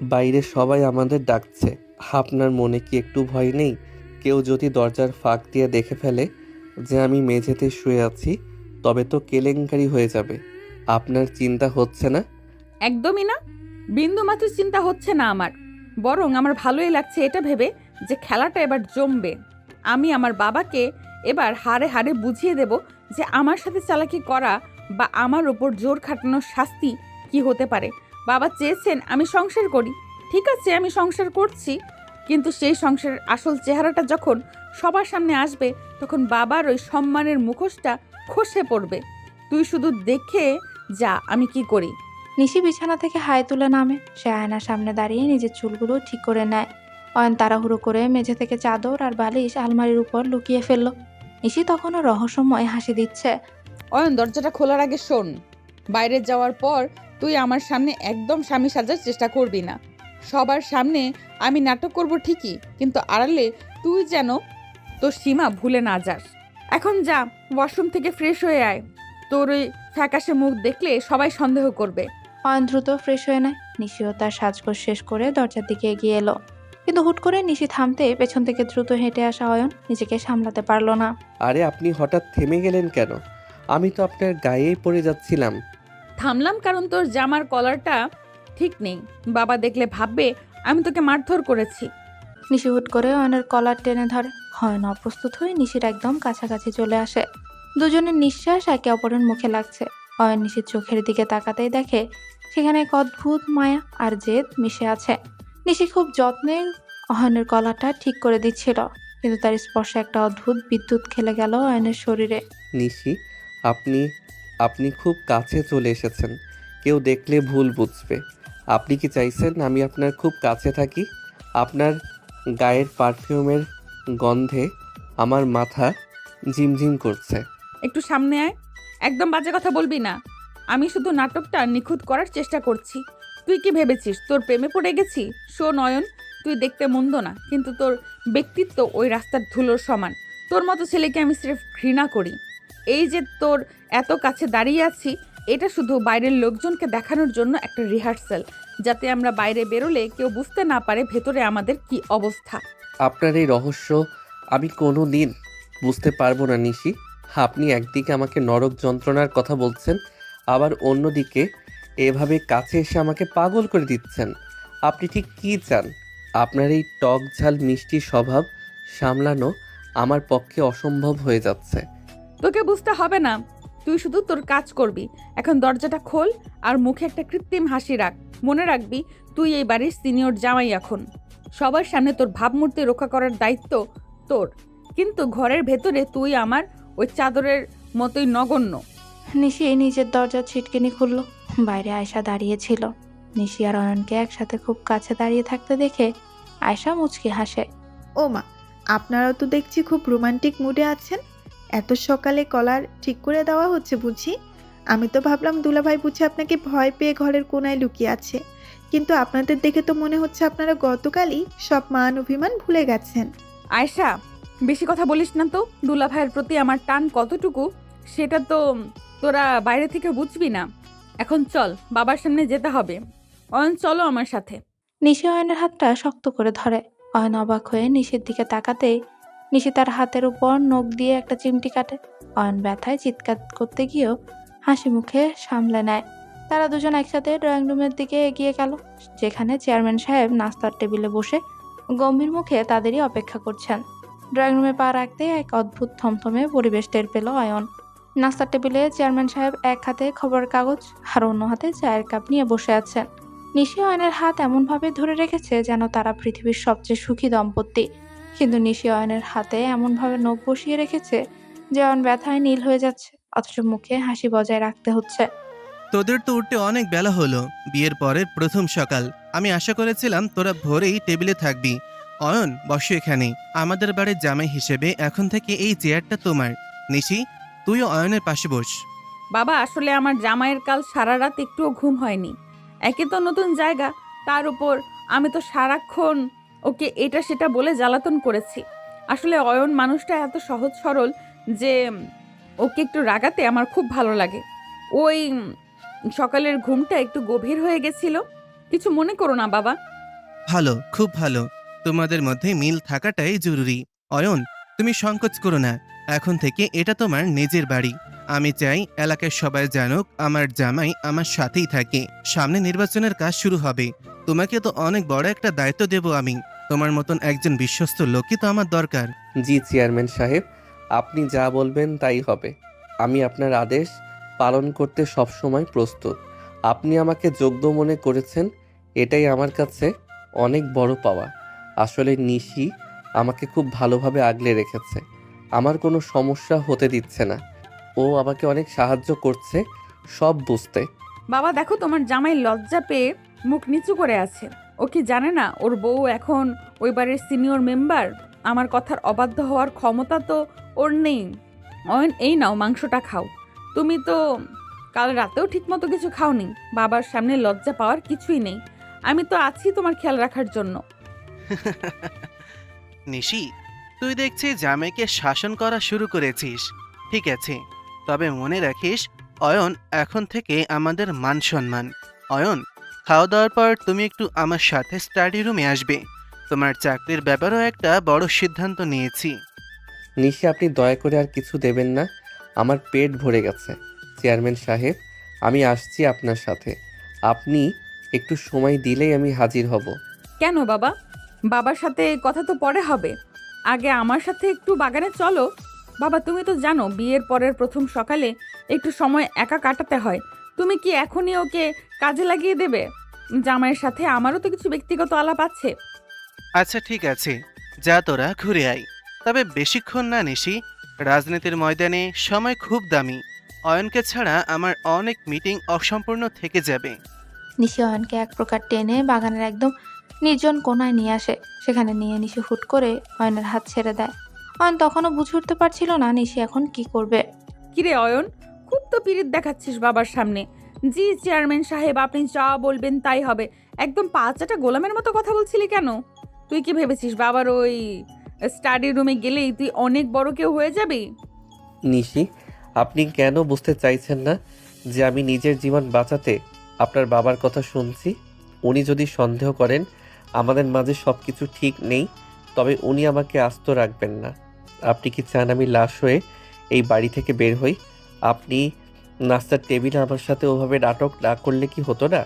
Speaker 2: বাইরে সবাই আমাদের ডাকছে। আপনার মনে কি একটু ভয় নেই? কেউ যদি দরজার ফাঁক দিয়ে দেখে ফেলে যে আমি মেঝেতে শুয়ে আছি, তবে তো কেলেঙ্কারি হয়ে যাবে। আপনার চিন্তা হচ্ছে না?
Speaker 1: একদমই না। বিন্দু মাত্র চিন্তা হচ্ছে না আমার। বরং আমার ভালোই লাগছে এটা ভেবে যে খেলাটা এবার জমবে। আমি আমার বাবাকে এবার হাড়ে হাড়ে বুঝিয়ে দেব যে আমার সাথে চালাকি করা বা আমার ওপর জোর খাটানোর শাস্তি কি হতে পারে। বাবা চেয়েছেন আমি সংসার করি, ঠিক আছে, আমি সংসার করছি। কিন্তু সেই সংসারের আসল চেহারাটা যখন সবার সামনে আসবে, তখন বাবার ওই সম্মানের মুখোশটা খসে পড়বে। তুই শুধু দেখে যা আমি কি করি।
Speaker 4: নিশি বিছানা থেকে হাই তুলে নামে। সে আয়নার সামনে দাঁড়িয়ে নিজের চুলগুলো ঠিক করে নেয়। অয়ন তাড়াহুড়ো করে মেঝে থেকে চাদর আর বালিশ আলমারির উপর লুকিয়ে ফেলল। নিশি তখনও রহস্যময় হাসি দিচ্ছে।
Speaker 1: অয়ন, দরজাটা খোলার আগে শোন, বাইরে যাওয়ার পর তুই আমার সামনে একদম স্বামী সাজার চেষ্টা করবি না। সবার সামনে আমি নাটক করব ঠিকই, কিন্তু আড়ালে তুই যেন তোর সীমা ভুলে না যাস। এখন যা, ওয়াশরুম থেকে ফ্রেশ হয়ে আয়। তোর ওই ফ্যাকাশে মুখ দেখলে সবাই সন্দেহ করবে।
Speaker 4: অয়ন দ্রুত ফ্রেশ হয়ে নেয়। নিশিও তার সাজগোজ শেষ করে দরজার দিকে এগিয়ে এলো। কিন্তু হুট করে নিশি থামতে পেছন থেকে দ্রুত হেঁটে আসা অয়ন নিজেকে সামলাতে পারলো না।
Speaker 2: আরে, আপনি হঠাৎ থেমে গেলেন কেন? আমি তো আপনার গায়েই পড়ে যাচ্ছিলাম।
Speaker 1: থামলাম কারণ তোর জামার কলারটা ঠিক নেই। বাবা দেখলে ভাববে আমি তোকে মারধর করেছি।
Speaker 4: নিশি হুট করে অয়নের কলার টেনে ধরে। অয়ন অপ্রস্তুত হয়ে নিশির একদম কাছাকাছি চলে আসে। দুজনের নিঃশ্বাস একে অপরের মুখে লাগছে। অয়ন নিশির চোখের দিকে তাকাতেই দেখে সেখানে এক অদ্ভুত মায়া আর জেদ মিশে আছে। নিশি খুব যত্নে অয়নের কলারটা ঠিক করে দিচ্ছিল, কিন্তু তার স্পর্শে একটা অদ্ভুত বিদ্যুৎ খেলে গেল অয়নের শরীরে।
Speaker 2: নিশি, আপনি আপনি খুব কাছে চলে এসেছেন। কেউ দেখলে ভুল বুঝবে। আপনি কি চাইছেন আমি আপনার খুব কাছে থাকি? আপনার গায়ের পারফিউমের গন্ধে আমার মাথা ঝিমঝিম করছে।
Speaker 1: একটু সামনে আয়। একদম বাজে কথা বলবি না। আমি শুধু নাটকটা নিখুঁত করার চেষ্টা করছি। তুই কি ভেবেছিস তোর প্রেমে পড়ে গেছি? শোন অয়ন, তুই দেখতে মন্দ না, কিন্তু তোর ব্যক্তিত্ব ওই রাস্তার ধুলোর সমান। তোর মতো ছেলেকে আমি স্রেফ ঘৃণা করি। এই যে তোর এত কাছে দাঁড়িয়ে আছি, এটা শুধু বাইরের লোকজনকে দেখানোর জন্য একটা রিহার্সাল, যাতে আমরা বাইরে বেরোলে কেউ বুঝতে না পারে ভেতরে আমাদের কি অবস্থা।
Speaker 2: আপনার এই রহস্য আমি কোনো দিন বুঝতে পারবো না নিশি। আপনি একদিকে আমাকে নরক যন্ত্রণার কথা বলছেন, আবার অন্যদিকে এভাবে কাছে এসে আমাকে পাগল করে দিচ্ছেন। আপনি ঠিক কী চান? আপনার এই টক ঝাল মিষ্টি স্বভাব সামলানো আমার পক্ষে অসম্ভব হয়ে যাচ্ছে।
Speaker 1: তোকে বুঝতে হবে না, তুই শুধু তোর কাজ করবি। এখন দরজাটা খোল আর মুখে একটা কৃত্রিম হাসি রাখ। মনে রাখবি তুই এই বাড়ির সিনিয়র জামাই। এখন সবার সামনে তোর ভাবমূর্তি রক্ষা করার দায়িত্ব তোর, কিন্তু ঘরের ভেতরে তুই আমার ওই চাদরের মতোই নগণ্য।
Speaker 4: নিশি নিজের দরজার ছিটকিনি খুলল। বাইরে আয়শা দাঁড়িয়েছিল। নিশি আর অয়নকে একসাথে খুব কাছে দাঁড়িয়ে থাকতে দেখে আয়শা মুচকি হাসে।
Speaker 6: ও মা, আপনারাও তো দেখছি খুব রোমান্টিক মুডে আছেন। এত সকালে কলার ঠিক করে দেওয়া হচ্ছে বুঝি? আমি তো ভাবলাম দুলাভাই বুঝি আপনাকে ভয় পেয়ে ঘরের কোনায় লুকিয়ে আছে, কিন্তু আপনাদের দেখে তো মনে হচ্ছে আপনারা গতকালই সব মান অভিমান ভুলে গেছেন।
Speaker 1: আয়শা, বেশি কথা বলিস না তো। দুলা ভাইয়ের প্রতি আমার টান কতটুকু সেটা তো তোরা বাইরে থেকে বুঝবি না। এখন চল, বাবার সামনে যেতে হবে। অয়ন, চলো আমার সাথে।
Speaker 4: নিশি অয়নের হাতটা শক্ত করে ধরে। অয়ন অবাক হয়ে নিশির দিকে তাকাতেই নিশি তার হাতের উপর নখ দিয়ে একটা চিমটি কাটে। অয়ন ব্যথায় চিৎকার করতে গিয়েও হাসি মুখে সামলে নেয়। তারা দুজন একসাথে ড্রয়িং রুমের দিকে এগিয়ে গেল, যেখানে চেয়ারম্যান সাহেব নাস্তার টেবিলে বসে গম্ভীর মুখে তাদেরই অপেক্ষা করছেন। ড্রয়িং রুমে পা রাখতে এক অদ্ভুত থমথমে পরিবেশ টের পেল অয়ন। নাস্তার টেবিলে চেয়ারম্যান সাহেব এক হাতে খবরের কাগজ আর অন্য হাতে চায়ের কাপ নিয়ে বসে আছেন। নিশি অয়নের হাত এমনভাবে ধরে রেখেছে যেন তারা পৃথিবীর সবচেয়ে সুখী দম্পতি, কিন্তু নিশি অয়নের হাতে এমনভাবে নখ বসিয়ে রেখেছে যে অয়ন ব্যথায় নীল হয়ে যাচ্ছে, অথচ মুখে হাসি বজায় রাখতে হচ্ছে।
Speaker 3: তোদের তো উঠতে অনেক বেলা হলো, বিয়ের পরের প্রথম সকাল। আমি আশা করেছিলাম তোরা ভোরেই টেবিলে থাকবি। অয়ন, বসো এখানে। আমাদের বাড়ির জামাই হিসেবে এখন থেকে এই চেয়ারটা তোমার। নিশি, তুইও অয়নের পাশে বস।
Speaker 1: বাবা, আসলে আমার জামাইয়ের কাল সারা রাত একটুও ঘুম হয়নি। একে তো নতুন জায়গা, তার উপর আমি তো সারাক্ষণ ওকে এটা সেটা বলে জ্বালাতন করেছি। আসলে অয়ন মানুষটা এত সহজ সরল যে ওকে একটু রাগাতে আমার খুব ভালো লাগে। ওই সকালের ঘুমটা একটু গভীর হয়ে গেছিল। কিছু মনে করো না বাবা।
Speaker 3: ভালো, খুব ভালো। তোমাদের মধ্যে মিল থাকাটাই জরুরি। অয়ন, তুমি সংকোচ করো না। এখন থেকে এটা তোমার নিজের বাড়ি। আমি চাই এলাকার সবাই জানুক আমার জামাই আমার সাথেই থাকে। সামনে নির্বাচনের কাজ শুরু হবে। তোমাকে তো অনেক বড় একটা দায়িত্ব দেব আমি। তোমার মতন একজন বিশ্বস্ত লোকই তো আমার দরকার।
Speaker 2: জি চেয়ারম্যান সাহেব, আপনি যা বলবেন তাই হবে। আমি আপনার আদেশ পালন করতে সবসময় প্রস্তুত। আপনি আমাকে যোগ্য মনে করেছেন, এটাই আমার কাছে অনেক বড় পাওয়া। আসলে নিশি আমাকে খুব ভালোভাবে আগলে রেখেছে, আমার কোনো সমস্যা হতে দিচ্ছে না। ও আমাকে অনেক সাহায্য করছে সব বুঝতে।
Speaker 1: বাবা দেখো, তোমার জামাই লজ্জা পেয়ে মুখ নিচু করে আছে। ও কি জানে না ওর বউ এখন ওই বাড়ির সিনিয়র মেম্বার? আমার কথার অবাধ্য হওয়ার ক্ষমতা তো ওর নেই। অয়ন, এই নাও মাংসটা খাও। তুমি তো কাল রাতেও ঠিকমতো কিছু খাওনি। বাবার সামনে লজ্জা পাওয়ার কিছুই নেই। আমি তো আছি তোমার খেয়াল রাখার জন্য।
Speaker 3: নিশি, তুই দেখছি জামাইকে শাসন করা শুরু করেছিস। ঠিক আছে, তবে মনে রাখিস অয়ন এখন থেকে আমাদের মান সম্মান। অয়ন, খাওয়া দাওয়ার পর তুমি একটু আমার সাথে স্টাডি রুমে আসবে। তোমার চাকরির ব্যাপারেও একটা বড় সিদ্ধান্ত নিয়েছি।
Speaker 2: নিশি, আপনি দয়া করে আর কিছু দেবেন না, আমার পেট ভরে গেছে। চেয়ারম্যান সাহেব, আমি আসছি আপনার সাথে। আপনি একটু সময় দিলেই আমি হাজির হব।
Speaker 1: কেন বাবা? বাবার সাথে কথা তো পরে হবে, আগে আমার সাথে একটু বাগানে চলো। বাবা, তুমি তো জানো বিয়ের পরের প্রথম সকালে একটু সময় একা কাটাতে হয়। তুমি কি এখনই ওকে কাজে লাগিয়ে দেবে? জামাইয়ের সাথে আমারও তো কিছু ব্যক্তিগত আলাপ আছে।
Speaker 3: আচ্ছা ঠিক আছে, যা তোরা ঘুরে আয়। তবে বেশিক্ষণ না নিশি, রাজনীতির ময়দানে সময় খুব দামি। অয়নকে ছাড়া আমার অনেক মিটিং অসম্পূর্ণ থেকে যাবে।
Speaker 4: নিশি অয়নকে এক প্রকার টেনে বাগানের একদম নির্জন কোনায় নিয়ে আসে। সেখানে নিয়ে নিশি হুট করে অয়নের হাত ছেড়ে দেয়। অয়ন তখনও বুঝে উঠতে পারছিল না নিশি এখন কি করবে।
Speaker 1: কিরে অয়ন, খুব তো পিরিত দেখাচ্ছিস বাবার সামনে। জি চেয়ারম্যান সাহেব, আপনি যা বলবেন তাই হবে। একদম পাঁচাটা গোলামের মতো কথা বলছিলি কেন? তুই কি ভেবেছিস বাবার ওই স্টাডি রুমে গেলেই তুই অনেক বড় কেউ হয়ে যাবি?
Speaker 2: নিশি, আপনি কেন বুঝতে চাইছেন না যে আমি নিজের জীবন বাঁচাতে আপনার বাবার কথা শুনছি? উনি যদি সন্দেহ করেন আমাদের মাঝে সব কিছু ঠিক নেই, তবে উনি আমাকে আস্ত রাখবেন না। আপনি কি চান আমি লাশ হয়ে এই বাড়ি থেকে বের হই? আপনি নাস্তার টেবিলে আমার সাথে ওভাবে নাটক না করলে কি হতো না?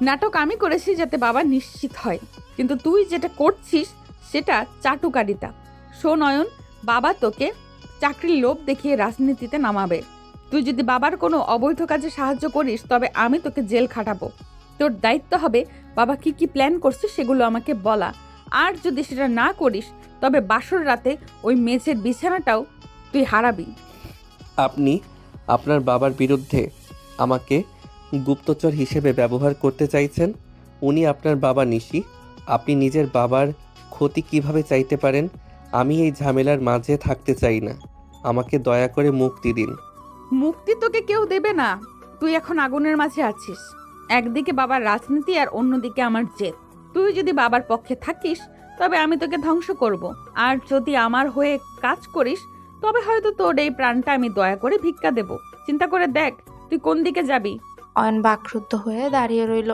Speaker 1: নাটক আমি করেছি যাতে বাবা নিশ্চিত হয়, কিন্তু তুই যেটা করছিস সেটা চাটুকারিতা। শোন অয়ন, বাবা তোকে চাকরির লোভ দেখিয়ে রাজনীতিতে নামাবে। তুই যদি বাবার কোনো অবৈধ কাজে সাহায্য করিস তবে আমি তোকে জেল খাটাবো। তোর দায়িত্ব হবে বাবা কি কি প্ল্যান করছে সেগুলো আমাকে বলা, আর যদি সেটা না করিস তবে বাসর রাতে ওই মেঝের বিছানাটাও তুই হারাবি।
Speaker 2: আপনি আপনার বাবার বিরুদ্ধে আমাকে গুপ্তচর হিসেবে ব্যবহার করতে চাইছেন। উনি আপনার বাবা নিশি। আপনি নিজের বাবার ক্ষতি কিভাবে চাইতে পারেন? আমি এই ঝামেলার মাঝে থাকতে চাই না। আমাকে দয়া করে মুক্তি দিন।
Speaker 1: মুক্তি তোকে কেউ দেবে না। তুই এখন আগুনের মাঝে আছিস। একদিকে বাবার রাজনীতি আর অন্যদিকে আমার জেদ। তুই যদি বাবার পক্ষে থাকিস তবে আমি তোকে ধ্বংস করব, আর যদি আমার হয়ে কাজ করিস তবে হয়তো তোর এই প্রাণটা আমি দয়া করে ভিক্ষা দেব। চিন্তা করে দেখ তুই কোন দিকে যাবি।
Speaker 4: অয়ন বাকরুদ্ধ হয়ে দাঁড়িয়ে রইল।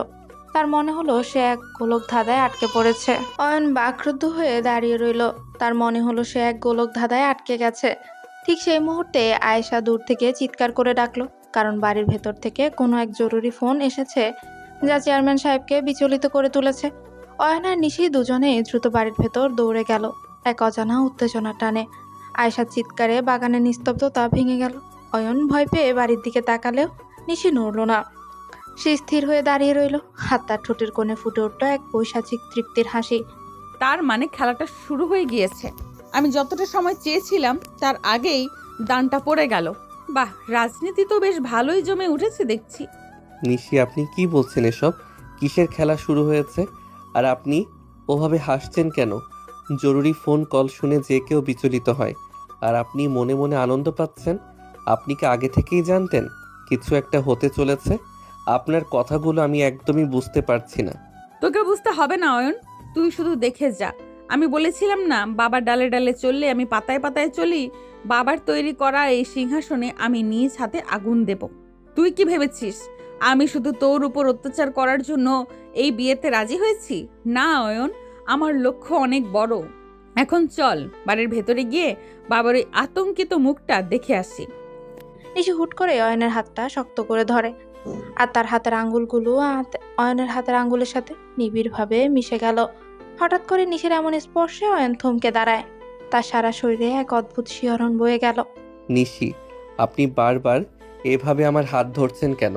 Speaker 4: তার মনে হলো সে এক গোলক ধাঁধায় আটকে পড়েছে। অয়ন বাকরুদ্ধ হয়ে দাঁড়িয়ে রইল। তার মনে হলো সে এক গোলক ধাঁধায় আটকে গেছে। ঠিক সেই মুহূর্তে আয়েশা দূর থেকে চিৎকার করে ডাকলো, কারণ বাড়ির ভেতর থেকে কোনো এক জরুরি ফোন এসেছে যা চেয়ারম্যান সাহেবকে বিচলিত করে তুলেছে। অয়ন আর নিশি দুজনে দ্রুত বাড়ির ভেতর দৌড়ে গেল, এক অজানা উত্তেজনা টানে। আয়েশার চিৎকারে বাগানের নিস্তব্ধতা ভেঙে গেল। অয়ন ভয় পেয়ে বাড়ির দিকে তাকালেও নিশি নড়ল না। সে স্থির হয়ে দাঁড়িয়ে রইল। হাত তার ঠোঁটের কোণে ফুটে উঠল এক পৈশাচিক তৃপ্তির হাসি।
Speaker 1: তার মানে খেলাটা শুরু হয়ে গিয়েছে। আমি যতটা সময় চেয়েছিলাম তার আগেই দানটা পড়ে গেল। বাহ, রাজনীতি তো বেশ ভালোই জমে উঠেছে দেখছি।
Speaker 2: নিশি, আপনি কি বলছেন এসব? কিসের খেলা শুরু হয়েছে? আর আপনি ওভাবে হাসছেন কেন? জরুরি ফোন কল শুনে যে কেউ বিচলিত হয়, আর আপনি মনে মনে আনন্দ পাচ্ছেন। আপনি কি আগে থেকেই জানতেন কিছু একটা হতে চলেছে? আপনার কথাগুলো আমি একদমই বুঝতে পারছি না।
Speaker 1: তোকে বুঝতে হবে না অয়ন, তুই শুধু দেখে যা। আমি বলেছিলাম না বাবার ডালে ডালে চললে আমি পাতায় পাতায় চলি। বাবার তৈরি করা এই সিংহাসনে আমি নিজ হাতে আগুন দেব। তুই কি ভেবেছিস আমি শুধু তোর উপর অত্যাচার করার জন্য এই বিয়েতে রাজি হয়েছি? না অয়ন, আমার লক্ষ্য অনেক বড়। এখন চল বাড়ির ভেতরে গিয়ে বাবার ওই আতঙ্কিত মুখটা দেখে আসি।
Speaker 4: নিশি হুট করে অয়নের হাতটা শক্ত করে ধরে, আর তার হাতের আঙ্গুলগুলো অয়নের হাতের আঙ্গুলের সাথে নিবিড়ভাবে মিশে গেল। হঠাৎ করে নিশির এমন স্পর্শে অয়ন থমকে দাঁড়ায়। তার সারা শরীরে এক অদ্ভুত শিহরণ বয়ে গেল।
Speaker 2: নিশি, আপনি বারবার এভাবে আমার হাত ধরছেন কেন?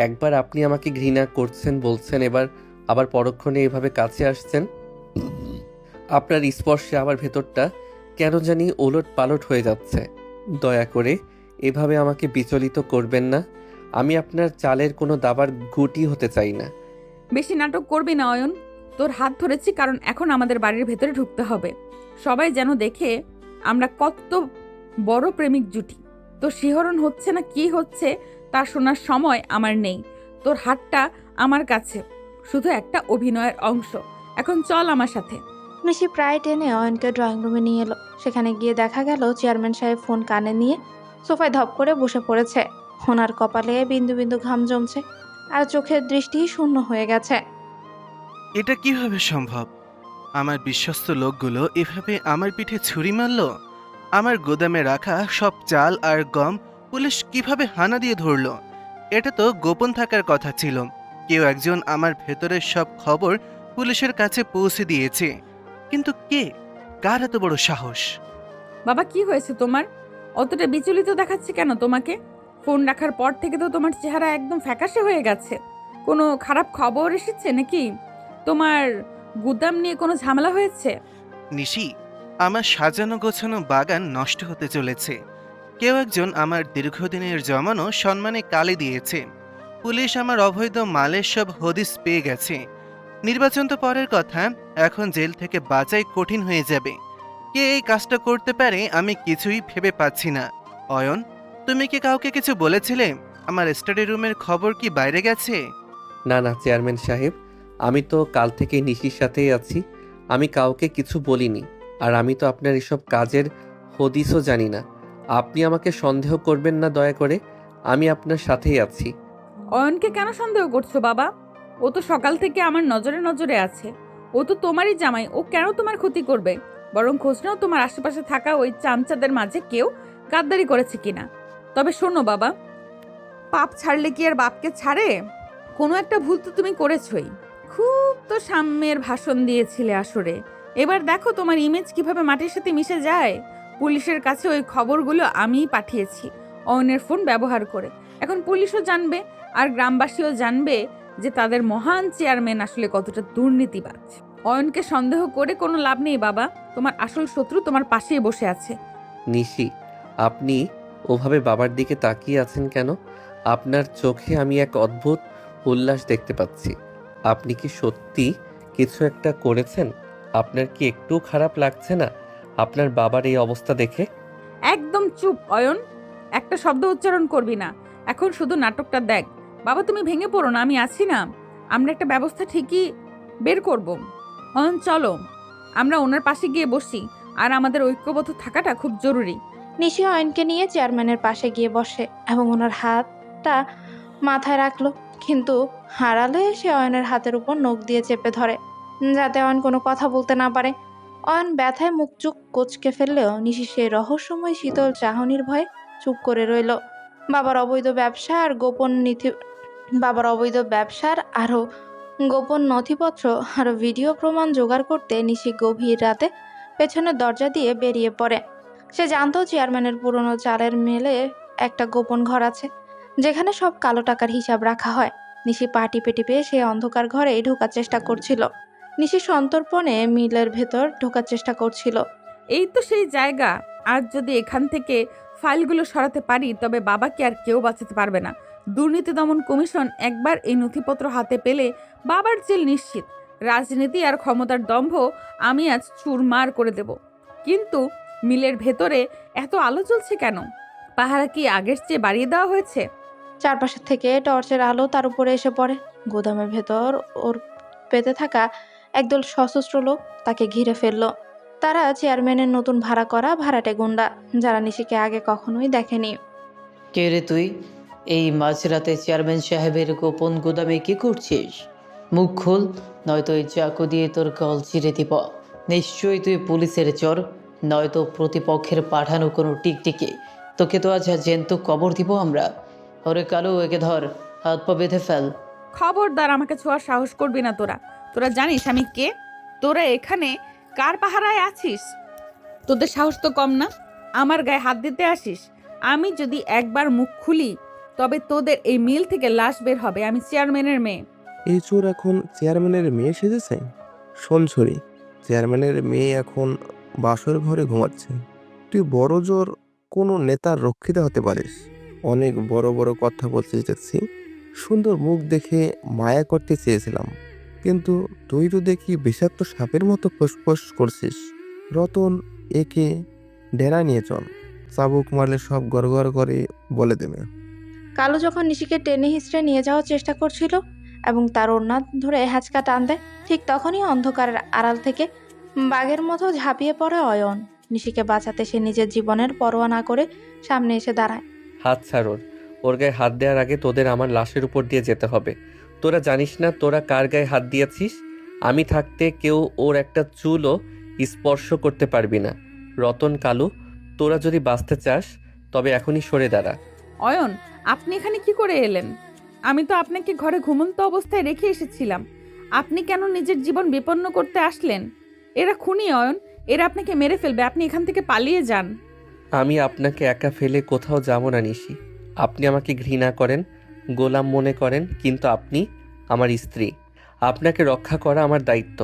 Speaker 2: একবার আপনি আমাকে ঘৃণা করছেন বলছেন, আবার পরক্ষণে এভাবে কাছে আসছেন। আপনার স্পর্শে আমার ভেতরটা কেন জানি ওলট পালট হয়ে যাচ্ছে। দয়া করে এভাবে আমাকে বিচলিত করবেন না। আমি আপনার চালের কোনো দাবার গুটি হতে চাই না।
Speaker 1: বেশি নাটক করবি না অয়ন। তোর হাত ধরেছি কারণ এখন আমাদের বাড়ির ভেতরে ঢুকতে হবে। সবাই যেন দেখে আমরা কত বড় প্রেমিক জুটি। তোর শিহরণ হচ্ছে না কি হচ্ছে তা শোনার সময় আমার নেই। তোর হাতটা আমার কাছে শুধু একটা অভিনয়ের অংশ। এখন চল আমার সাথে।
Speaker 4: নিশি প্রায় টেনে অয়নকে ড্রয়িং রুমে নিয়ে এলো। সেখানে গিয়ে দেখা গেল চেয়ারম্যান সাহেব ফোন কানে নিয়ে সোফায় ধপ করে বসে পড়েছে। ওনার কপালে বিন্দু বিন্দু ঘাম জমছে, আর চোখের দৃষ্টি শূন্য হয়ে গেছে।
Speaker 3: এটা কিভাবে সম্ভব? আমার বিশ্বস্ত লোকগুলো এভাবে আমার পিঠে ছুরি মারল? আমার গোদামে রাখা সব চাল আর গম পুলিশ কিভাবে হানা দিয়ে ধরল? এটা তো গোপন থাকার কথা ছিল। কেউ একজন আমার ভেতরের সব খবর পুলিশের কাছে পৌঁছে দিয়েছে, কিন্তু কে? কার এত বড় সাহস?
Speaker 1: বাবা কি হয়েছে তোমার? অতটা বিচলিত দেখাচ্ছে কেন তোমাকে? ফোন রাখার পর থেকে তো তোমার চেহারা একদম ফ্যাকাশে হয়ে গেছে। কোনো খারাপ খবর এসেছে নাকি? তোমার গুদাম নিয়ে কোনো ঝামেলা হয়েছে?
Speaker 3: নিশি, আমার সাজানো গোছানো বাগান নষ্ট হতে চলেছে। কেউ একজন আমার দীর্ঘদিনের জমানো সম্মানে কালি দিয়েছে। পুলিশ আমার অবৈধ মালের সব হদিস পেয়ে গেছে। নির্বাচন তো পরের কথা, এখন জেল থেকে বাঁচাই কঠিন হয়ে যাবে। কে এই কাজটা করতে পারে আমি কিছুই ভেবে পাচ্ছি না। অয়ন, তুমি কি কাউকে কিছু বলেছিলে? আমার স্টাডি রুমের খবর কি বাইরে গেছে?
Speaker 2: না না চেয়ারম্যান সাহেব, আমি তো কাল থেকে নিশির সাথেই আছি। আমি কাউকে কিছু বলিনি। আর আমি তো আপনার এসব কাজের হদিসও জানি না। আপনি আমাকে সন্দেহ করবেন না দয়া করে। আমি আপনার সাথেই আছি।
Speaker 1: অয়নকে কেন সন্দেহ করছো বাবা? ও তো সকাল থেকে আমার নজরে নজরে আছে। ও তো তোমারই জামাই, ও কেন তোমার ক্ষতি করবে? বরং খোঁজ নাও তোমার আশেপাশে থাকা ওই চামচাদের মাঝে কেউ গাদ্দারি করেছে কিনা। তবে শোনো বাবা, পাপ ছাড়লে কি আর বাপকে ছাড়ে? কোনো একটা ভুল তো তুমি করেছই। খুব তো সাম্যের ভাষণ দিয়েছিলে আসরে। এবার দেখো তোমার ইমেজ কিভাবে মাটির সাথে মিশে যায়। পুলিশের কাছে ওই খবরগুলো আমিই পাঠিয়েছি অয়নের ফোন ব্যবহার করে। এখন পুলিশও জানবে আর গ্রামবাসীও জানবে যে তাদের মহান চেয়ারম্যান আসলে কতটা দুর্নীতিবাজ। অয়নকে সন্দেহ করে কোনো লাভ নেই বাবা, তোমার আসল শত্রু তোমার পাশেই বসে আছে।
Speaker 2: নিশি, আপনি ওভাবে বাবার দিকে তাকিয়ে আছেন কেন? আপনার চোখে আমি এক অদ্ভুত উল্লাস দেখতে পাচ্ছি। আপনি কি সত্যি কিছু একটা করেছেন? আপনার কি একটু খারাপ লাগছে না আপনার বাবার এই অবস্থা দেখে?
Speaker 1: একদম চুপ অয়ন, একটা শব্দ উচ্চারণ করবি না। এখন শুধু নাটকটা দেখ। বাবা তুমি ভেঙে পড়ো না, আমি আছি না। আমরা একটা ব্যবস্থা ঠিকই বের করব। অয়ন চলো আমরা ওনার পাশে গিয়ে বসি, আর আমাদের ঐক্যবদ্ধ থাকাটা খুব জরুরি।
Speaker 4: নিশি অয়নকে নিয়ে চেয়ারম্যানের পাশে গিয়ে বসে এবং ওনার হাতটা মাথায় রাখলো, কিন্তু হারালে সে অয়নের হাতের উপর নখ দিয়ে চেপে ধরে যাতে অয়ন কোনো কথা বলতে না পারে। অয়ন ব্যথায় মুখ চুখ কোচকে ফেললেও নিশি সেই রহস্যময় শীতল চাহনির ভয়ে চুপ করে রইল। বাবার অবৈধ ব্যবসা আর ব্যবসার আরও গোপন নথিপত্র আর ভিডিও প্রমাণ জোগাড় করতে নিশি গভীর রাতে পেছনের দরজা দিয়ে বেরিয়ে পড়ে। সে জানতো চেয়ারম্যানের পুরনো চালের মেলে একটা গোপন ঘর আছে যেখানে সব কালো টাকার হিসাব রাখা হয়। নিশি পা টিপে টিপে সে অন্ধকার ঘরে ঢোকার চেষ্টা করছিল। নিশি সন্তর্পণে মিলের ভেতর ঢোকার চেষ্টা করছিল।
Speaker 1: এই তো সেই জায়গা। আজ যদি এখান থেকে ফাইলগুলো সরাতে পারি তবে বাবাকে আর কেউ বাঁচাতে পারবে না। দুর্নীতি দমন কমিশন একবার এই নথিপত্র হাতে পেলে বাবার জেল নিশ্চিত। রাজনীতি আর ক্ষমতার দম্ভ আমি আজ চুরমার করে দেব। কিন্তু মিলের ভেতরে এত আলো জ্বলছে কেন? পাহারা কি আগের চেয়ে বাড়িয়ে দেওয়া হয়েছে?
Speaker 4: চারপাশের থেকে টর্চের আলো তার উপরে এসে পড়ে। গোদামের ভেতর ওর পেতে থাকা একদল সশস্ত্র লোক তাকে ঘিরে ফেললো। তারা চেয়ারম্যানের নতুন ভাড়া করা ভাড়াটে গুন্ডা, যারা নিশিকে আগে কখনোই দেখেনি।
Speaker 7: কে রে তুই? এই মাঝরাতে চেয়ারম্যান সাহেবের গোপন গুদামে কি করছিস? মুখ খুল, নয়তো এই চাকু দিয়ে তোর গল চিরে দিব। নিশ্চয়ই তুই পুলিশের চোর, নয়তো প্রতিপক্ষের পাঠানো কোনো টিকটিকি। তোকে তো আজ জ্যান্ত কবর দিব আমরা। ওরে কালু, একে ধর, হাত পা বেঁধে ফেল।
Speaker 1: খবরদার আমাকে ছোঁয়ার সাহস করবি না তোরা। তোরা জানিস আমি কে? তোরা এখানে কার পাহারায় আছিস? তোদের সাহস তো কম না, আমার গায়ে হাত দিতে আসিস। আমি যদি একবার মুখ খুলি তবে তোদের এই মিল থেকে লাশ বের হবে। আমি চেয়ারম্যানের মেয়ে।
Speaker 8: এই চোর এখন চেয়ারম্যানের মেয়ে সেজেছে? শোন ছড়ি, চেয়ারম্যানের মেয়ে এখন বাসর ঘরে ঘুমাচ্ছে। তুই বড় জোর কোনো নেতার রক্ষিতা হতে পারিস। অনেক বড় বড় কথা বলতে দেখছি। সুন্দর মুখ দেখে মায়া করতে চেয়েছিলাম, কিন্তু তুই তো দেখি বিষাক্ত সাপের মতো ফোঁস করছিস। রতন, একে ডেরা নিয়ে চল, চাবুক মারলে সব গড়গড় করে বলে দেবে।
Speaker 4: কালু যখন নিশিকে টেনে হিঁচড়ে নিয়ে যাওয়ার চেষ্টা করছিল এবং তার ওড়না ধরে হ্যাঁচকা টান দেয়, ঠিক তখনই অন্ধকারের আড়াল থেকে বাঘের মতো ঝাঁপিয়ে পড়ে অয়ন। নিশিকে বাঁচাতে সে নিজের জীবনের পরোয়া না করে সামনে এসে দাঁড়ায়।
Speaker 2: হাত ছাড় ওর। ওর গায়ে হাত দেওয়ার আগে তোদের আমার লাশের উপর দিয়ে যেতে হবে। তোরা জানিস না তোরা কার গায়ে হাত দিয়েছিস? আমি থাকতে কেউ ওর একটা চুলও স্পর্শ করতে পারবি না। রতন, কালু, তোরা যদি বাঁচতে চাস তবে এখনই সরে দাঁড়া।
Speaker 1: অয়ন, আপনি এখানে কি করে এলেন? আমি তো আপনাকে ঘরে ঘুমন্ত অবস্থায় রেখে এসেছিলাম। আপনি কেন নিজের জীবন বিপন্ন করতে আসলেন? এরা খুনি অয়ন, এরা আপনাকে মেরে ফেলবে। আপনি এখান থেকে পালিয়ে যান।
Speaker 2: আমি আপনাকে একা ফেলে কোথাও যাব না নিশি। আপনি আমাকে ঘৃণা করেন, গোলাম মনে করেন, কিন্তু আপনি আমার স্ত্রী। আপনাকে রক্ষা করা আমার দায়িত্ব।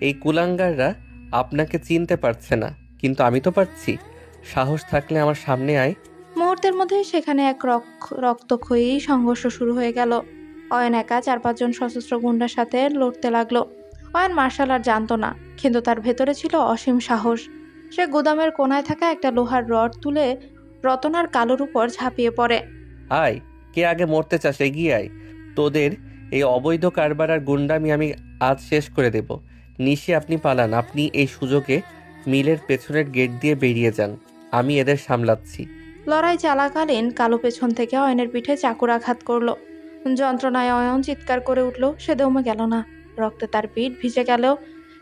Speaker 2: এই কুলাঙ্গাররা আপনাকে চিনতে পারছে না, কিন্তু আমি তো পারছি। সাহস থাকলে আমার সামনে আয়।
Speaker 4: মুহূর্তের মধ্যে সেখানে এক রক্তক্ষয়ী সংঘর্ষ শুরু হয়ে গেল। অয়ন একা 4-5 জন সশস্ত্র গুন্ডার সাথে লড়তে লাগলো। অয়ন মার্শাল আর্ট জানতো না, কিন্তু তার ভেতরে ছিল অসীম সাহস। সে গুদামের কোনায় থাকা একটা লোহার রড তুলে রতন আর কালুর উপর ঝাঁপিয়ে পড়ে।
Speaker 2: আয়, কে আগে মরতে চাস এগিয়ে আয়। তোদের এই অবৈধ কারবার আর গুন্ডামি আমি আজ শেষ করে দেব। নিশি, আপনি পালান। আপনি এই সুযোগে মিলের পেছনের গেট দিয়ে বেরিয়ে যান। আমি এদের সামলাচ্ছি।
Speaker 4: লড়াই চলাকালীন কালু পেছন থেকে অয়নের পিঠে চাকুর আঘাত করলো। যন্ত্রণায় অয়ন চিৎকার করে উঠল। সে দমে গেল না। রক্তে তার পিঠ ভিজে গেলেও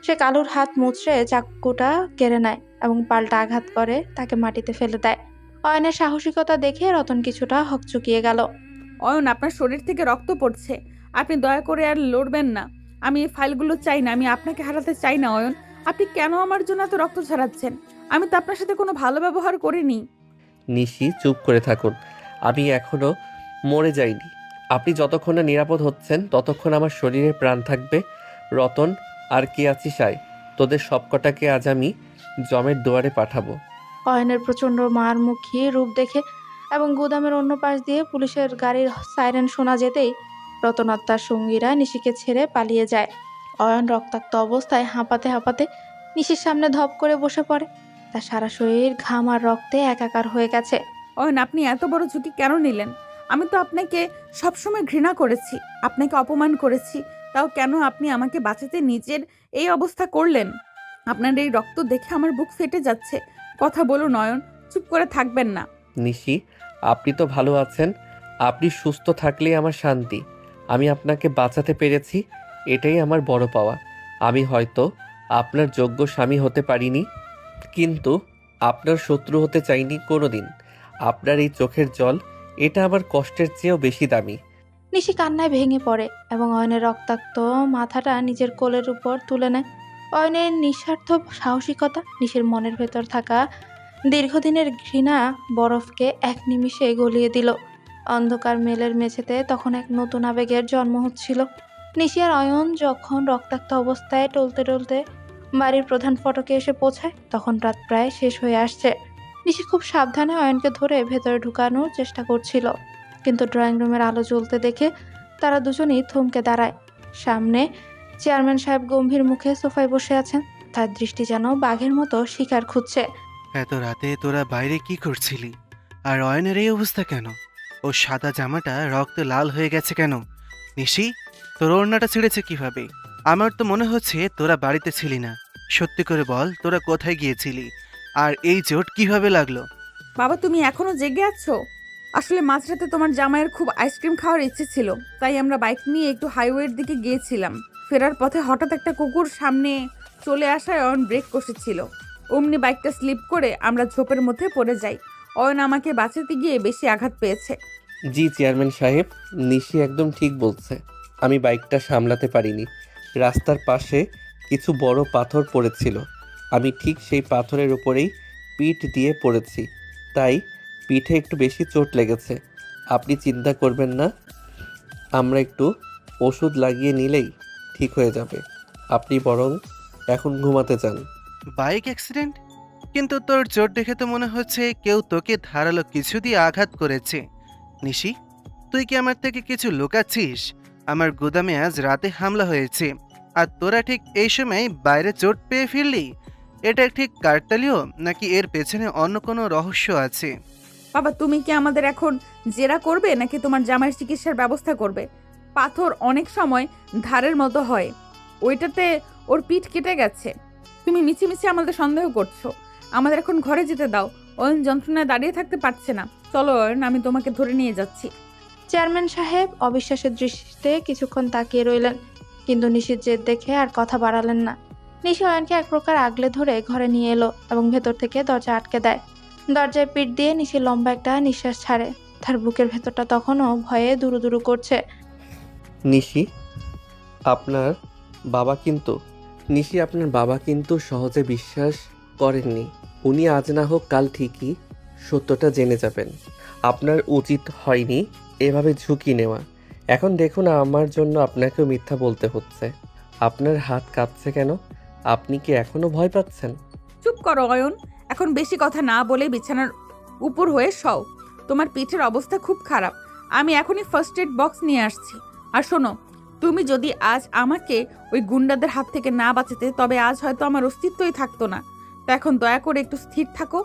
Speaker 4: সে কালুর হাত মুচড়ে চাকুটা কেড়ে নেয় এবং পাল্টা আঘাত করে তাকে মাটিতে ফেলে দেয়। অয়নের সাহসিকতা দেখে রতন কিছুটা হকচকিয়ে গেল।
Speaker 1: অয়ন, আপনার শরীর থেকে রক্ত পড়ছে। আপনি দয়া করে আর লড়বেন না। আমি এই ফাইলগুলো চাই না, আমি আপনাকে হারাতে চাই না অয়ন। আপনি কেন আমার জন্য এত রক্ত ঝরাচ্ছেন? আমি তো আপনার সাথে কোনো ভালো ব্যবহার করিনি।
Speaker 2: নিশি চুপ করে থাকুন। আমি এখনো মরে যাইনি। আপনি যতক্ষণ না নিরাপদ হচ্ছেন ততক্ষণ আমার শরীরে প্রাণ থাকবে। রতন আর কে আছিস আয়, তোদের সবকটাকে আজ আমি জমের দুয়ারে পাঠাবো।
Speaker 4: অয়নের প্রচণ্ড মারমুখী রূপ দেখে এবং গুদামের অন্য পাশ দিয়ে পুলিশের গাড়ির সাইরেন শোনা যেতেই রতন আর তার সঙ্গীরা নিশিকে ছেড়ে পালিয়ে যায়। অয়ন রক্তাক্ত অবস্থায় হাঁপাতে হাঁপাতে নিশির সামনে ধপ করে বসে পড়ে। তার সারা শরীর ঘাম আর রক্তে একাকার হয়ে গেছে।
Speaker 1: অয়ন, আপনি এত বড় ঝুঁকি কেন নিলেন? আমি তো আপনাকে সবসময় ঘৃণা করেছি, আপনাকে অপমান করেছি, তাও কেন আপনি আমাকে বাঁচাতে নিজের এই অবস্থা করলেন? আপনার এই রক্ত দেখে আমার বুক ফেটে যাচ্ছে। কথা বলুন অয়ন, চুপ করে থাকবেন না।
Speaker 2: নিশি, আপনি তো ভালো আছেন। আপনি সুস্থ থাকলেই আমার শান্তি। আমি আপনাকে বাঁচাতে পেরেছি, এটাই আমার বড় পাওয়া। আমি হয়তো আপনার যোগ্য স্বামী হতে পারিনি, কিন্তু আপনার শত্রু হতে চাইনি কোনোদিন। আপনার এই চোখের জল, এটা আমার কষ্টের চেয়েও বেশি দামি।
Speaker 4: নিশি কান্নায় ভেঙে পড়ে এবং অয়নের রক্তাক্ত মাথাটা নিজের কোলের উপর তুলে নেয়। অয়নের নিঃস্বার্থ সাহসিকতা নিশির মনের ভেতর থাকা দীর্ঘদিনের ঘৃণা বরফকে এক নিমিষে গলিয়ে দিল। অন্ধকার মেলের মেঝেতে তখন এক নতুন আবেগের জন্ম হচ্ছিল। নিশি আর অয়ন যখন রক্তাক্ত অবস্থায় টলতে টলতে বাড়ির প্রধান ফটকে এসে পৌঁছায়, তখন রাত প্রায় শেষ হয়ে আসছে। নিশি খুব সাবধানে অয়নকে ধরে ভেতরে ঢুকানোর চেষ্টা করছিল, কিন্তু ড্রয়িং রুমের আলো জ্বলতে দেখে তারা দুজনেই থমকে দাঁড়ায়। সামনে চেয়ারম্যান সাহেব গম্ভীর মুখে সোফায় বসে আছেন। তার দৃষ্টি যেন বাঘের মতো শিকার খুঁজছে।
Speaker 3: এত রাতে তোরা বাইরে কি করছিলি? আর অয়নের এই অবস্থা কেন? ও সাদা জামাটা রক্তে লাল হয়ে গেছে কেন? নিশি, তোর ওড়নাটা ছিঁড়েছে কিভাবে? আমার তো মনে হচ্ছে তোরা বাড়িতে ছিলি না। সত্যি করে বল, তোরা কোথায় গিয়েছিলি? আর এই চোট কিভাবে লাগলো?
Speaker 1: বাবা, তুমি এখনো জেগে আছো? আসলে মাঝরাতে তোমার জামাইয়ের খুব আইসক্রিম খাওয়ার ইচ্ছে ছিল, তাই আমরা বাইক নিয়ে একটু হাইওয়ের দিকে গিয়েছিলাম। ফেরার পথে হঠাৎ একটা কুকুর সামনে চলে আসায় অয়ন ব্রেক কষেছিল। অমনি বাইকটা স্লিপ করে আমরা ঝোপের মধ্যে পড়ে যাই। অয়ন আমাকে বাঁচাতে গিয়ে বেশি আঘাত পেয়েছে।
Speaker 2: জি চেয়ারম্যান সাহেব, নিশি একদম ঠিক বলছে। আমি বাইকটা সামলাতে পারিনি। রাস্তার পাশে কিছু বড় পাথর পড়েছিল, আমি ঠিক সেই পাথরের উপরেই পিঠ দিয়ে পড়েছি, তাই পিঠে একটু বেশি চোট লেগেছে। আপনি চিন্তা করবেন না, আমরা একটু ওষুধ লাগিয়ে নিলেই ঠিক হয়ে যাবে। আপনি বরং এখন ঘুমাতে যান।
Speaker 3: Bike accident? কিন্তু তোর চোট দেখে তো মনে হচ্ছে কেউ তোকে ধারালো কিছু দিয়ে আঘাত করেছে। নিশি, তুই কি আমার থেকে কিছু লুকাচ্ছিস? আমার গুদামে আজ রাতে হামলা হয়েছে, আর তোরা ঠিক এই সময় বাইরে চোট পেয়ে ফিরলি। এটা ঠিক কাকতালীয়, নাকি এর পেছনে অন্য কোনো রহস্য আছে?
Speaker 1: বাবা, তুমি কি আমাদের এখন জেরা করবে নাকি তোমার জামাইয়ের চিকিৎসার ব্যবস্থা করবে? পাথর অনেক সময় ধারের মতো হয়, ওইটাতে ওর পিঠ কেটে গেছে। তুমি মিছিমিছি আমাদের সন্দেহ করছো। আমাদের এখন ঘরে যেতে দাও। অয়ন যন্ত্রণায় দাঁড়িয়ে থাকতে পারছে না। চলো অয়ন, আমি তোমাকে ধরে নিয়ে যাচ্ছি।
Speaker 4: চেয়ারম্যান সাহেব অবিশ্বাসের দৃষ্টিতে কিছুক্ষণ তাকিয়ে রইলেন, কিন্তু নিশির জেদ দেখে আর কথা বাড়ালেন না। নিশি অয়নকে এক প্রকার আগলে ধরে ঘরে নিয়ে এলো এবং ভেতর থেকে দরজা আটকে দেয়। দরজায় পিঠ দিয়ে নিশি লম্বা একটা নিঃশ্বাস ছাড়ে। তার বুকের ভেতরটা তখনও ভয়ে দুরু দুরু করছে।
Speaker 2: নিশি, আপনার বাবা কিন্তু নিশি আপনার বাবা কিন্তু সহজে বিশ্বাস করেননি। উনি আজ না হোক কাল ঠিকই সত্যটা জেনে যাবেন। আপনার উচিত হয়নি এভাবে ঝুঁকি নেওয়া। এখন দেখুন, আমার জন্য আপনাকেও মিথ্যা বলতে হচ্ছে। আপনার হাত কাঁপছে কেন? আপনি কি এখনো ভয় পাচ্ছেন?
Speaker 1: চুপ করো অয়ন, এখন বেশি কথা না বলে বিছানার উপর হয়ে শও। তোমার পিঠের অবস্থা খুব খারাপ। আমি এখনই ফার্স্ট এড বক্স নিয়ে আসছি। আর শোনো, তুমি যদি আজ আমাকে ওই গুন্ডাদের হাত থেকে না বাঁচাতে, তবে আজ হয়তো আমার অস্তিত্বই থাকতো না। তো এখন দয়া করে একটু স্থির থাকো।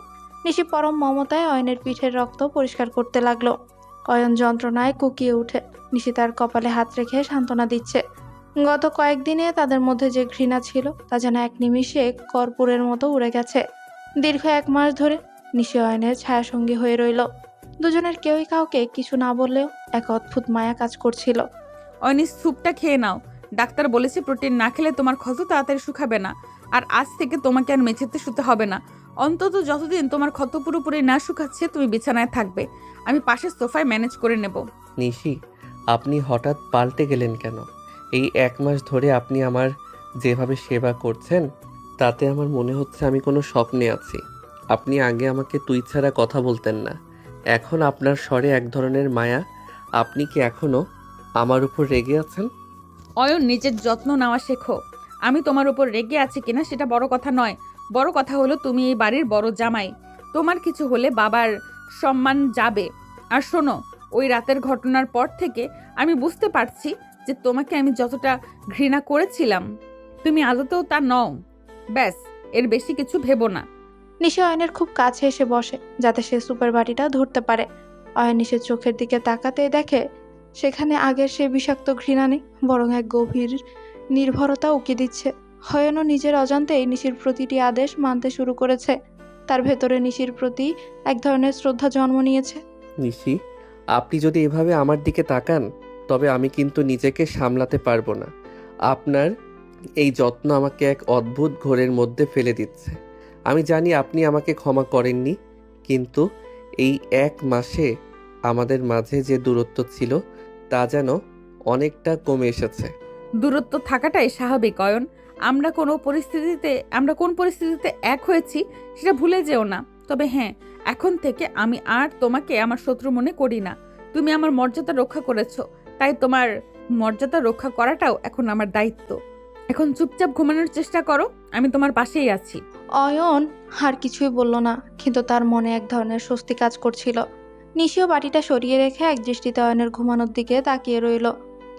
Speaker 4: নিশি পরম মমতায় অয়নের পিঠের রক্ত পরিষ্কার করতে লাগলো। অয়ন যন্ত্রণায় কুকিয়ে উঠে। নিশি তার কপালে হাত রেখে সান্ত্বনা দিচ্ছে। গত কয়েকদিনে তাদের মধ্যে যে ঘৃণা ছিল তা যেন এক নিমিষে কর্পূরের মতো উড়ে গেছে। দীর্ঘ 1 মাস ধরে নিশি অয়নের ছায়াসঙ্গী হয়ে রইল। দুজনের কেউই কাউকে কিছু না বললেও এক অদ্ভুত মায়া কাজ করছিল।
Speaker 1: অয়নিস, স্যুপটা খেয়ে নাও। ডাক্তার বলেছে প্রোটিন না খেলে তোমার ক্ষত তাড়াতাড়ি শুকাবে না। আর আজ থেকে তোমাকে আর মেঝেতে শুতে হবে না। অন্তত যতদিন তোমার ক্ষত পুরোপুরি না শুকাচ্ছে তুমি বিছানায় থাকবে। আমি পাশের সোফায় ম্যানেজ করে নেব।
Speaker 2: নিশি, আপনি হঠাৎ পাল্টে গেলেন কেন? এই 1 মাস ধরে আপনি আমার যেভাবে সেবা করছেন তাতে আমার মনে হচ্ছে আমি কোনো স্বপ্নে আছি। আপনি আগে আমাকে তুই ছাড়া কথা বলতেন না, এখন আপনার স্বরে এক ধরনের মায়া। আপনি কি এখনো আমার উপর রেগে আছেন?
Speaker 1: অয়ন, নিজের যত্ন নেওয়া শেখো। আমি তোমার উপর রেগে আছি কিনা সেটা বড় কথা নয়, বড় কথা হলো তুমি এই বাড়ির বড় জামাই। তোমার কিছু হলে বাবার সম্মান যাবে। আর শোনো, ওই রাতের ঘটনার পর থেকে আমি বুঝতে পারছি যে তোমাকে আমি যতটা ঘৃণা করেছিলাম তুমি আদতেও তা নও। ব্যাস, এর বেশি কিছু ভেবো না।
Speaker 4: নিশি অয়নের খুব কাছে এসে বসে যাতে সে সুপার বাটিটা ধরতে পারে। অয়ন নিশির চোখের দিকে তাকাতেই দেখে সেখানে আগের সে বিষাক্ত ঘৃণা নেই, বরং এক গভীর নির্ভরতা উকি দিচ্ছে। অয়নও নিজের অজান্তেই নিশির প্রতিটি আদেশ মানতে শুরু করেছে। তার ভেতরে নিশির প্রতি এক ধরনের শ্রদ্ধা জন্ম নিয়েছে।
Speaker 2: নিশি, আপনি যদি এভাবে আমার দিকে তাকান তবে আমি কিন্তু নিজেকে সামলাতে পারবো না। আপনার এই যত্ন আমাকে এক অদ্ভুত ঘোরের মধ্যে ফেলে দিচ্ছে। আমি জানি আপনি আমাকে ক্ষমা করেননি, কিন্তু এই 1 মাসে আমাদের মাঝে যে দূরত্ব ছিল তা যেন অনেকটা কমে এসেছে।
Speaker 1: দূরত্ব থাকাটাই স্বাভাবিক অয়ন। আমরা কোন পরিস্থিতিতে এক হয়েছি সেটা ভুলে যেও না। তবে হ্যাঁ, এখন থেকে আমি আর তোমাকে আমার শত্রু মনে করি না। তুমি আমার মর্যাদা রক্ষা করেছো, তাই তোমার মর্যাদা রক্ষা করাটাও এখন আমার দায়িত্ব। এখন চুপচাপ ঘুমানোর চেষ্টা করো, আমি তোমার পাশেই আছি।
Speaker 4: অয়ন আর কিছুই বলল না, কিন্তু তার মনে এক ধরনের স্বস্তি কাজ করছিল। নিশিও বাটিটা সরিয়ে রেখে এক দৃষ্টিতে অয়নের ঘুমানোর দিকে তাকিয়ে রইল।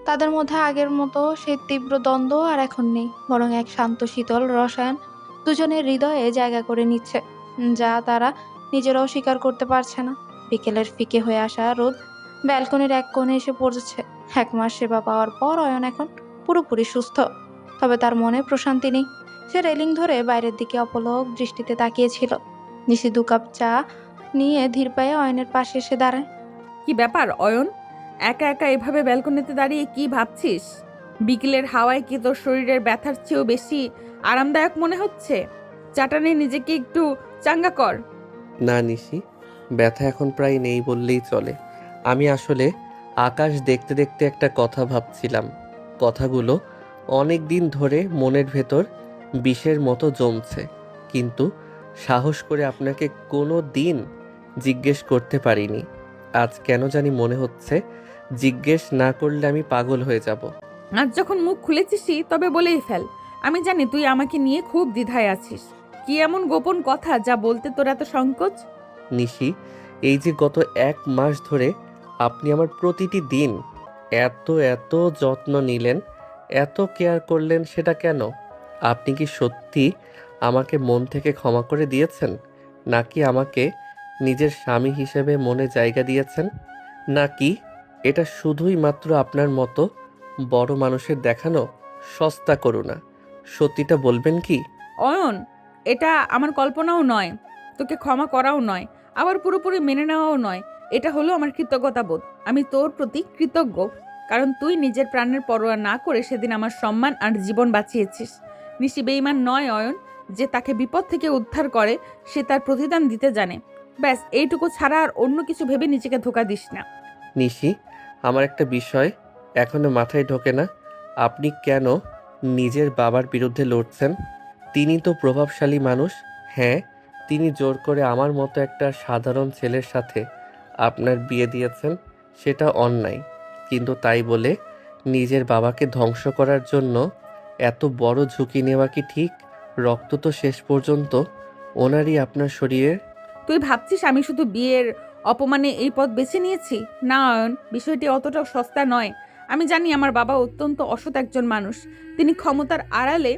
Speaker 4: তাদের মধ্যে আগের মতো সেই তীব্র দ্বন্দ্ব আর এখন নেই, বরং এক শান্ত শীতল রসায়ন দুজনের হৃদয়ে জায়গা করে নিচ্ছে, যা তারা নিজেরাও স্বীকার করতে পারছে না। বিকেলের ফিকে হয়ে আসা রোদ ব্যালকনির এক কোণে এসে পড়েছে। 1 মাস সেবা পাওয়ার পর অয়ন এখন পুরোপুরি সুস্থ, তবে তার মনে প্রশান্তি নেই। সে রেলিং ধরে বাইরের দিকে অপলক দৃষ্টিতে তাকিয়েছিল। নিশি 2 কাপ চা নিয়ে ধীর পায়ে অয়নের পাশে এসে দাঁড়ায়।
Speaker 1: কি ব্যাপার অয়ন, একা একা এভাবে ব্যালকনিতে দাঁড়িয়ে কি ভাবছিস? বিকেলের হাওয়ায় কি তোর শরীরের ব্যথার চেয়েও বেশি আরামদায়ক মনে হচ্ছে? চাটা নিয়ে নিজেকে একটু চাঙ্গা কর।
Speaker 2: না নিশি, ব্যথা এখন প্রায় নেই বললেই চলে। আমি আসলে আকাশ দেখতে দেখতে একটা কথা ভাবছিলাম। কথাগুলো অনেক দিন ধরে মনের ভেতর বিষের মতো জমছে, কিন্তু সাহস করে আপনাকে কোনো দিন জিজ্ঞেস করতে পারিনি। আজ কেন জানি মনে হচ্ছে জিজ্ঞেস না করলে আমি পাগল হয়ে যাব।
Speaker 1: আজ যখন মুখ খুলেছিসই তবে বলেই ফেল। আমি জানি তুই আমাকে নিয়ে খুব দ্বিধায় আছিস। কি এমন গোপন কথা যা বলতে তোর এত সংকোচ?
Speaker 2: নিশি, এই যে গত 1 মাস ধরে আপনি আমার প্রতিটি দিন এত এত যত্ন নিলেন, এত কেয়ার করলেন, সেটা কেন? আপনি কি সত্যি আমাকে মন থেকে ক্ষমা করে দিয়েছেন, নাকি আমাকে নিজের স্বামী হিসেবে মনে জায়গা দিয়েছেন, নাকি এটা শুধুই মাত্র আপনার মতো বড় মানুষের দেখানো সস্তা করুণা? সত্যিটা বলবেন কি?
Speaker 1: অয়ন, এটা আমার কল্পনাও নয়, তোকে ক্ষমা করাও নয়, আবার পুরোপুরি মেনে নেওয়াও নয়। এটা হলো আমার কৃতজ্ঞতাবোধ। আমি তোর প্রতি কৃতজ্ঞ, কারণ তুই নিজের প্রাণের পরোয়া না করে সেদিন আমার সম্মান আর জীবন বাঁচিয়েছিস। নিশি বেঈমান নয় অয়ন, যে তাকে বিপদ থেকে উদ্ধার করে সে তার প্রতিদান দিতে জানে। ব্যাস এইটুকু ছাড়া আর অন্য কিছু ভেবে নিজেকে ধোঁকা দিস না।
Speaker 2: নিশি, আমার একটা বিষয় এখনো মাথায় ঢোকে না। আপনি কেন নিজের বাবার বিরুদ্ধে লড়ছেন? তিনি তো প্রভাবশালী মানুষ। হ্যাঁ, তিনি জোর করে আমার মতো একটা সাধারণ ছেলের সাথে আপনার বিয়ে দিয়েছেন, সেটা অন্যায়। কিন্তু তাই বলে নিজের বাবাকে ধ্বংস করার জন্য এত বড় ঝুঁকি নেওয়া কি ঠিক? রক্ত তো শেষ পর্যন্ত ওনারই আপনার শরীরে।
Speaker 1: তুই ভাবছিস আমি শুধু বিয়ের অপমানে এই পথ বেছে নিয়েছি? না অয়ন, বিষয়টি অতটাও সস্তা নয়। আমি জানি আমার বাবা অত্যন্ত অসৎ একজন মানুষ। তিনি ক্ষমতার আড়ালে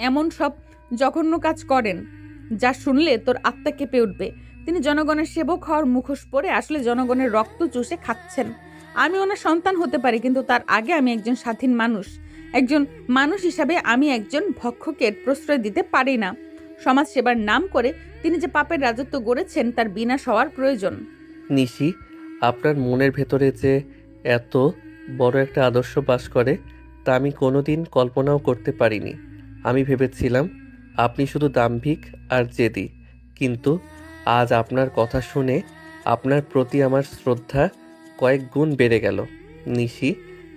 Speaker 1: এমন সব জঘন্য কাজ করেন যা শুনলে তোর আত্মা কেঁপে উঠবে। তিনি জনগণের সেবক হওয়ার মুখোশ পরে আসলে জনগণের রক্ত চুষে খাচ্ছেন। আমি ওনার সন্তান হতে পারি, কিন্তু তার আগে আমি একজন স্বাধীন মানুষ। একজন মানুষ হিসাবে আমি একজন ভক্ষকের প্রশ্রয় দিতে পারি না। সমাজ সেবার নাম করে তিনি যে পাপের রাজত্ব গড়েছেন তার বিনাশ হওয়ার প্রয়োজন।
Speaker 2: নিশি, আপনার মনের ভেতরে যে এত বড় একটা আদর্শ বাস করে তা আমি কোনোদিন কল্পনাও করতে পারিনি। আমি ভেবেছিলাম আপনি শুধু দাম্ভিক আর জেদি, কিন্তু আজ আপনার কথা শুনে আপনার প্রতি আমার শ্রদ্ধা কয়েক গুণ বেড়ে গেল। নিশি,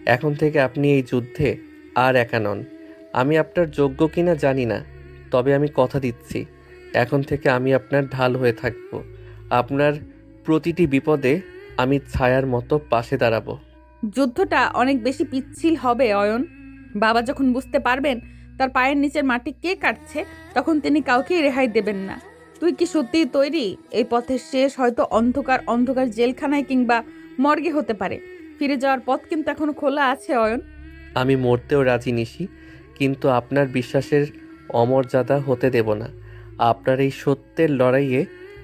Speaker 2: এখন থেকে আপনি এই যুদ্ধে আর একা নন। আমি আপনার যোগ্য কিনা জানি না, তবে আমি কথা দিচ্ছি এখন থেকে আমি আপনার ঢাল হয়ে থাকব। আপনার প্রতিটি বিপদে আমি ছায়ার মতো পাশে দাঁড়াবো।
Speaker 1: যুদ্ধটা অনেক বেশি পিচ্ছিল হবে অয়ন। বাবা যখন বুঝতে পারবেন তার পায়ের নিচের মাটি কে কাটছে, তখন তিনি কাউকেই রেহাই দেবেন না। তুই কি সত্যিই তৈরি? এই পথের শেষ হয়তো অন্ধকার অন্ধকার জেলখানায় কিংবা মর্গে হতে পারে। ফিরে যাওয়ার পথ কিন্তু এখনো খোলা আছে অয়ন।
Speaker 2: আমি মরতেও রাজি নিশি, কিন্তু আপনার বিশ্বাসের অমর্যাদা হতে দেব না। আপনার এই সত্যের লড়াইয়ে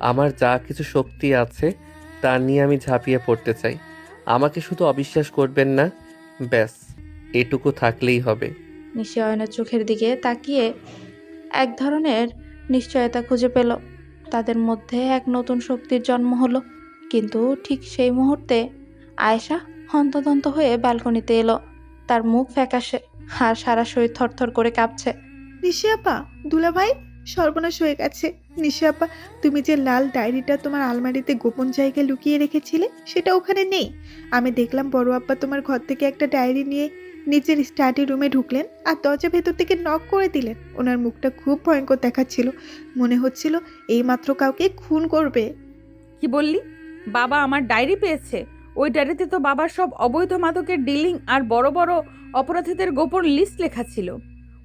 Speaker 2: আমার যা কিছু শক্তি আছে তা নিয়ে আমি ঝাঁপিয়ে পড়তে চাই। আমাকে শুধু অবিশ্বাস করবেন না, ব্যাস এটুকু থাকলেই হবে।
Speaker 4: নিশি অয়নের চোখের দিকে তাকিয়ে এক ধরনের নিশ্চয়তা খুঁজে পেল। তাদের মধ্যে এক নতুন শক্তির জন্ম হলো। কিন্তু ঠিক সেই মুহূর্তে আয়েশা হন্তদন্ত হয়ে ব্যালকনিতে এলো। তার মুখ ফ্যাকাশে আর সারা শরীর থরথর করে কাঁপছে।
Speaker 6: নিশি আপা, দুলাভাই, সর্বনাশ হয়ে গেছে। নিশি আপা, তুমি যে লাল ডায়েরিটা তোমার আলমারিতে গোপন জায়গায় লুকিয়ে রেখেছিলে সেটা ওখানে নেই। আমি দেখলাম বড় আব্বা তোমার ঘর থেকে একটা ডায়েরি নিয়ে নিজের স্টাডি রুমে ঢুকলেন আর দরজা ভেতর থেকে নক করে দিলেন। ওনার মুখটা খুব ভয়ঙ্কর দেখাচ্ছিল, মনে হচ্ছিল এইমাত্র কাউকে খুন করবে।
Speaker 1: কি বললি? বাবা আমার ডায়েরি পেয়েছে? ওই ডায়েরিতে তো বাবার সব অবৈধ মাদকের ডিলিং আর বড় বড় অপরাধীদের গোপন লিস্ট লেখা ছিল।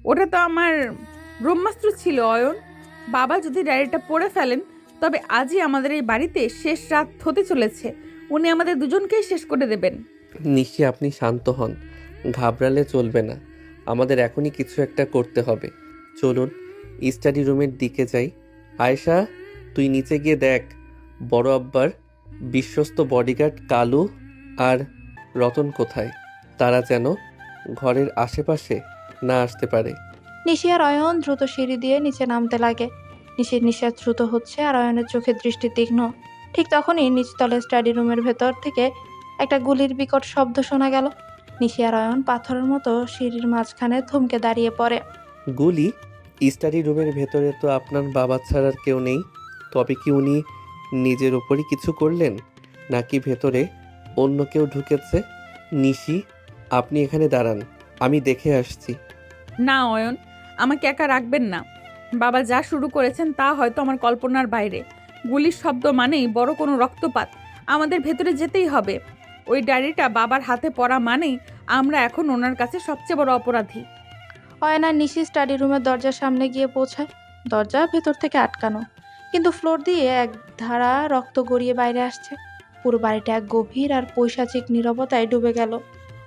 Speaker 1: ওটা তো আমার ব্রহ্মাস্ত্র ছিল অয়ন। বাবা যদি ডায়েরিটা পড়ে ফেলেন তবে আজই আমাদের এই বাড়িতে শেষ রাত হতে চলেছে। উনি আমাদের দুজনকেই শেষ করে দেবেন।
Speaker 2: নিশি, আপনি শান্ত হন, ঘাবড়ালে চলবে না। আমাদের এখনই কিছু একটা করতে হবে। চলুন স্টাডি রুমের দিকে যাই। আয়েশা, তুই নিচে গিয়ে দেখ বড় আব্বার বিশ্বস্ত বডিগার্ড কালু আর রতন কোথায়। তারা যেন ঘরের আশেপাশে না আসতে পারে।
Speaker 4: নিশি আর অয়ন দ্রুত সিঁড়ি দিয়ে নিচে নামতে লাগে। নিশির নিঃশ্বাস দ্রুত হচ্ছে আর অয়নের চোখের দৃষ্টি তীক্ষ্ণ। ঠিক তখনই নিচতলে স্টাডি রুমের ভেতর থেকে একটা গুলির বিকট শব্দ শোনা গেল। নিশি আর অয়ন পাথরের মতো সিঁড়ির মাঝখানে থমকে দাঁড়িয়ে পড়ে।
Speaker 2: গুলি? স্টাডি রুমের ভেতরে তো আপনার বাবা ছাড়ার কেউ নেই। তবে কি উনি নিজের ওপরই কিছু করলেন, নাকি ভেতরে অন্য কেউ ঢুকেছে? নিশি, আপনি এখানে দাঁড়ান, আমি দেখে আসছি।
Speaker 1: না অয়ন, আমাকে একা রাখবেন না। বাবা যা শুরু করেছেন তা হয়তো আমার কল্পনার বাইরে। গুলির শব্দ মানেই বড় কোনো রক্তপাত। আমাদের ভেতরে যেতেই হবে। ওই ডায়েরিটা বাবার হাতে পড়া মানেই আমরা এখন ওনার কাছে সবচেয়ে বড় অপরাধী।
Speaker 4: অয়ন আর নিশি স্টাডি রুমের দরজার সামনে গিয়ে পৌঁছায়। দরজা ভেতর থেকে আটকানো, কিন্তু ফ্লোর দিয়ে এক ধারা রক্ত গড়িয়ে বাইরে আসছে। পুরো বাড়িটা এক গভীর আর পৈশাচিক নীরবতায় ডুবে গেল।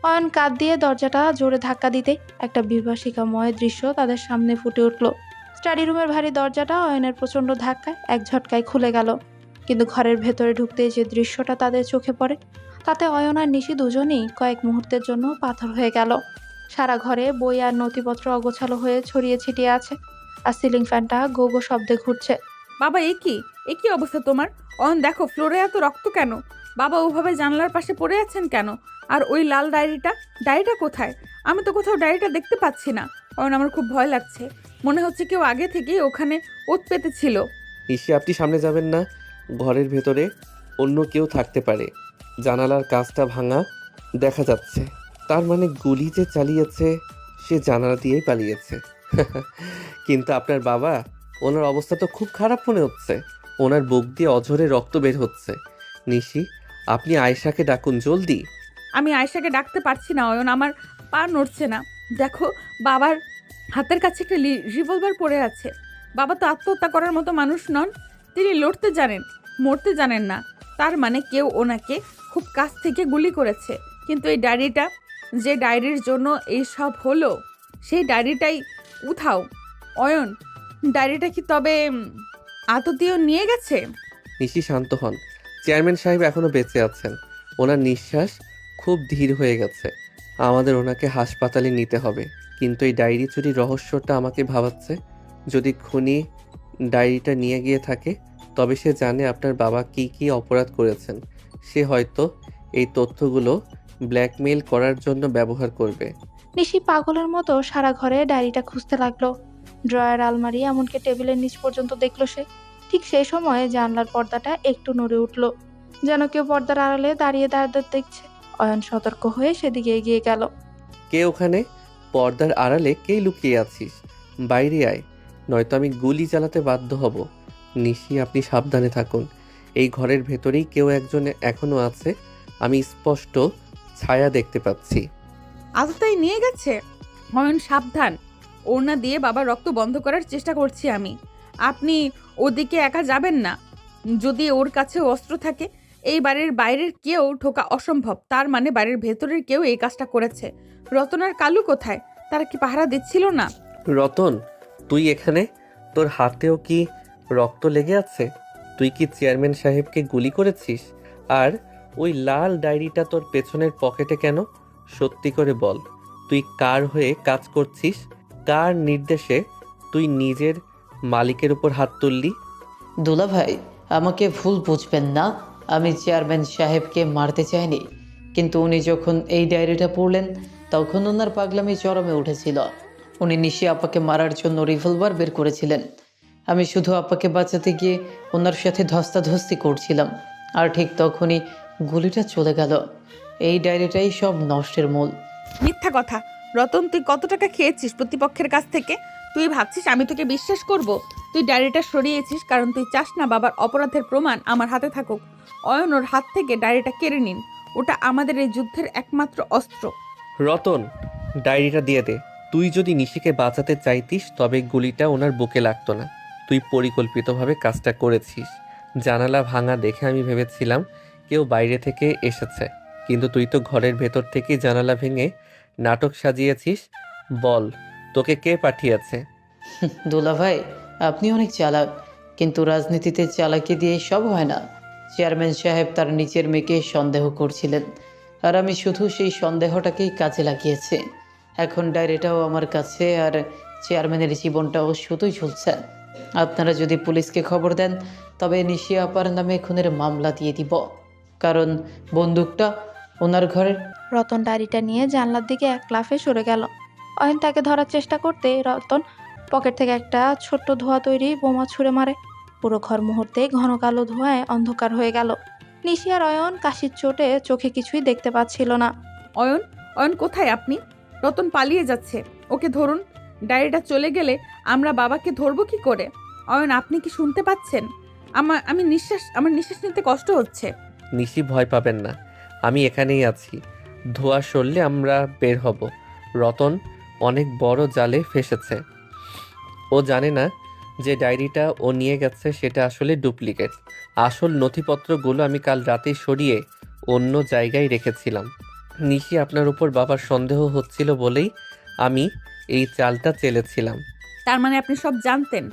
Speaker 4: অয়ন কাঁধ দিয়ে দরজাটা জোরে ধাক্কা দিতে একটা বিভীষিকাময় দৃশ্য তাদের সামনে ফুটে উঠল। স্টাডি রুমের ভারী দরজাটা অয়নের প্রচণ্ড ধাক্কায় এক ঝটকায় খুলে গেল। কিন্তু ঘরের ভেতরে ঢুকতে যে দৃশ্যটা তাদের চোখে পড়ে তাতে অয়ন আর নিশি দুজনেই কয়েক মুহূর্তের জন্য পাথর হয়ে গেল। সারা ঘরে বই আর নথিপত্র অগোছালো হয়ে ছড়িয়ে ছিটিয়ে আছে, আর সিলিং ফ্যানটা গো গো শব্দে ঘুরছে।
Speaker 1: বাবা এ কি অবস্থা তোমার? অয়ন দেখো, ফ্লোরে এত রক্ত কেন? বাবা ওভাবে জানলার পাশে পড়ে আছেন কেন? আর ওই লাল ডায়েরিটা কোথায়? আমি তো কোথাও ডায়েরিটা দেখতে পাচ্ছি না। অয়ন, আমার খুব ভয় লাগছে। মনে হচ্ছে কেউ আগে থেকেই ওখানে ওত পেতেছিল।
Speaker 2: নিশি, আপনি সামনে যাবেন না। ঘরের ভেতরে অন্য কেউ থাকতে পারে। জানালার কাঁচটা ভাঙা দেখা যাচ্ছে, তার মানে গুলি যে চালিয়েছে সে জানালা দিয়েই পালিয়েছে। কিন্তু আপনার বাবা, ওনার অবস্থা তো খুব খারাপ মনে হচ্ছে। ওনার বুক দিয়ে অঝরে রক্ত বের হচ্ছে। নিশি, আপনি আয়েশাকে ডাকুন জলদি।
Speaker 1: আমি আয়েশাকে ডাকতে পারছি না অয়ন, আমার পা নড়ছে না। দেখো, বাবার হাতের কাছে একটা রিভলভার পড়ে আছে। বাবা তো আত্মহত্যা করার মতো মানুষ নন। তিনি লড়তে জানেন, মরতে জানেন না। তার মানে কেউ ওনাকে খুব কাছ থেকে গুলি করেছে। কিন্তু এই ডায়েরিটা, যে ডায়েরির জন্য এই সব হলো, সেই ডায়েরিটাই উঠাও অয়ন। ডায়েরিটা কি তবে আততীয় নিয়ে গেছে?
Speaker 2: নিশি, শান্ত হন। চেয়ারম্যান সাহেব এখনো বেঁচে আছেন। ওনার নিঃশ্বাস খুব ধীর হয়ে গেছে। আমাদের ওনাকে হাসপাতালে নিতে হবে। কিন্তু এই ডায়েরি চুরির রহস্যটা আমাকে ভাবাচ্ছে। যদি খুনি ডায়েরিটা নিয়ে গিয়ে থাকে তবে সে জানে আপনার বাবা কি কি অপরাধ করেছেন। সে হয়তো এই তথ্যগুলো ব্ল্যাকমেইল করার জন্য ব্যবহার করবে।
Speaker 4: নিশি পাগলের মতো সারা ঘরে ডায়েরিটা খুঁজতে লাগলো। ড্রয়ার, আলমারি, এমনকি টেবিলের নিচ পর্যন্ত দেখলো সে। ঠিক সেই সময়ে জানলার পর্দাটা একটু নড়ে উঠল, যেন কেউ পর্দার আড়ালে দাঁড়িয়ে দাঁড়িয়ে দেখছে। অয়ন সতর্ক হয়ে সেদিকে এগিয়ে গেল।
Speaker 2: কে ওখানে? পর্দার আড়ালে কে লুকিয়ে আছিস? বাইরে আয়, নয়তো আমি গুলি চালাতে বাধ্য হব। নিশি, আপনি সাবধানে থাকুন। এই ঘরের ভেতরেই কেউ একজন এখনো আছে। আমি স্পষ্ট ছায়া দেখতে পাচ্ছি।
Speaker 1: আততাই নিয়ে গেছে। অয়ন সাবধান, ওড়না দিয়ে বাবার রক্ত বন্ধ করার চেষ্টা করছি আমি। আপনি ওদিকে একা যাবেন না। যদি ওর কাছে অস্ত্র থাকে, এই বাড়ির বাইরের কেউ ঢোকা অসম্ভব। তার মানে বাড়ির ভেতরের কেউ এই কাজটা করেছে। রতন আর কালু কোথায়? তারা কি পাহারা দিচ্ছিল না?
Speaker 2: রতন, তুই এখানে? তোর হাতেও কি রক্ত লেগে আছে? তুই কি চেয়ারম্যান সাহেবকে গুলি করেছিস? আর ওই লাল ডায়েরিটা তোর পেছনের পকেটে কেন? সত্যি করে বল, তুই কার হয়ে কাজ করছিস? কার নির্দেশে তুই নিজের মালিকের উপর হাত তুললি?
Speaker 7: দুলাভাই, আমাকে ভুল বুঝবেন না। আমি চেয়ারম্যান সাহেবকে মারতে চাইনি, কিন্তু উনি যখন এই ডায়েরিটা পড়লেন তখন ওনার পাগলামি চরমে উঠেছিল। উনি নিশি আপাকে মারার জন্য রিভলভার বের করেছিলেন। আমি শুধু আপাকে বাঁচাতে গিয়ে ওনার সাথে ধস্তাধস্তি করছিলাম, আর ঠিক তখনই গুলিটা চলে গেল। এই ডায়েরিটাই সব নষ্টের মূল।
Speaker 1: মিথ্যা কথা। রতন, তুই কত টাকা খেয়েছিস প্রতিপক্ষের কাছ থেকে? তুই ভাবছিস আমি তোকে বিশ্বাস করব? তুই ডায়েরিটা সরিয়েছিস কারণ তুই চাস না বাবার অপরাধের প্রমাণ আমার হাতে থাকুক। অয়ন, ওর হাত থেকে ডায়েরিটা কেড়ে নিন। ওটা আমাদের এই যুদ্ধের একমাত্র অস্ত্র।
Speaker 2: রতন, ডায়েরিটা দিয়ে দে। তুই যদি নিশিকে বাঁচাতে চাইতিস তবে গুলিটা ওনার বুকে লাগতো না। তুই পরিকল্পিতভাবে কাজটা করেছিস। জানালা ভাঙা দেখে আমি ভেবেছিলাম কেউ বাইরে থেকে এসেছে, কিন্তু তুই তো ঘরের ভেতর থেকেই জানালা ভেঙে নাটক সাজিয়েছিস। বল, তোকে কে পাঠিয়েছে?
Speaker 7: দুলাভাই, আপনি অনেক চালাক, কিন্তু রাজনীতিতে চালাকি দিয়ে সব হয় না। চেয়ারম্যান সাহেব তার নিচের মেয়েকে সন্দেহ করছিলেন, আর আমি শুধু সেই সন্দেহটাকেই কাজে লাগিয়েছি। এখন ডায়েরিটাও আমার কাছে, আর চেয়ারম্যানের জীবনটাও শুধুই ঝুলছে। আপনারা যদি পুলিশকে খবর দেন তবে নিশি আপার নামে খুনের মামলা দিয়ে দিব, কারণ বন্দুকটা ওনার ঘরের।
Speaker 4: রতন ডায়েরিটা নিয়ে জানলার দিকে এক লাফে সরে গেল। অয়ন তাকে ধরার চেষ্টা করতে রতন পকেট থেকে একটা ছোট্ট ধোঁয়া তৈরি বোমা ছুঁড়ে মারে। পুরো ঘর মুহূর্তে ঘন কালো ধোঁয়ায় অন্ধকার হয়ে গেল। নিশি আর অয়ন কাশির চোটে চোখে কিছুই দেখতে পাচ্ছিল না।
Speaker 1: অয়ন, অয়ন কোথায় আপনি? রতন পালিয়ে যাচ্ছে, ওকে ধরুন। ডায়েরিটা চলে গেলে আমরা বাবাকে ধরবো কি করে? অয়ন, আপনি কি শুনতে পাচ্ছেন? আমার নিঃশ্বাস নিতে কষ্ট হচ্ছে।
Speaker 2: নিশি, ভয় পাবেন না, আমি এখানেই আছি। ধোঁয়া সরলে আমরা বের হব। রতন অনেক বড় জালে ফেসেছে। ও জানে না যে ডায়েরিটা ও নিয়ে গেছে সেটা আসলে ডুপ্লিকেট। আসল নথিপত্রগুলো আমি কাল রাতেই সরিয়ে অন্য জায়গায় রেখেছিলাম। নিশি, আপনার উপর বাবার সন্দেহ হচ্ছিল বলেই আমি এই চালটা চেলেছিলাম।
Speaker 1: তার মানে আপনি সব জানতেন?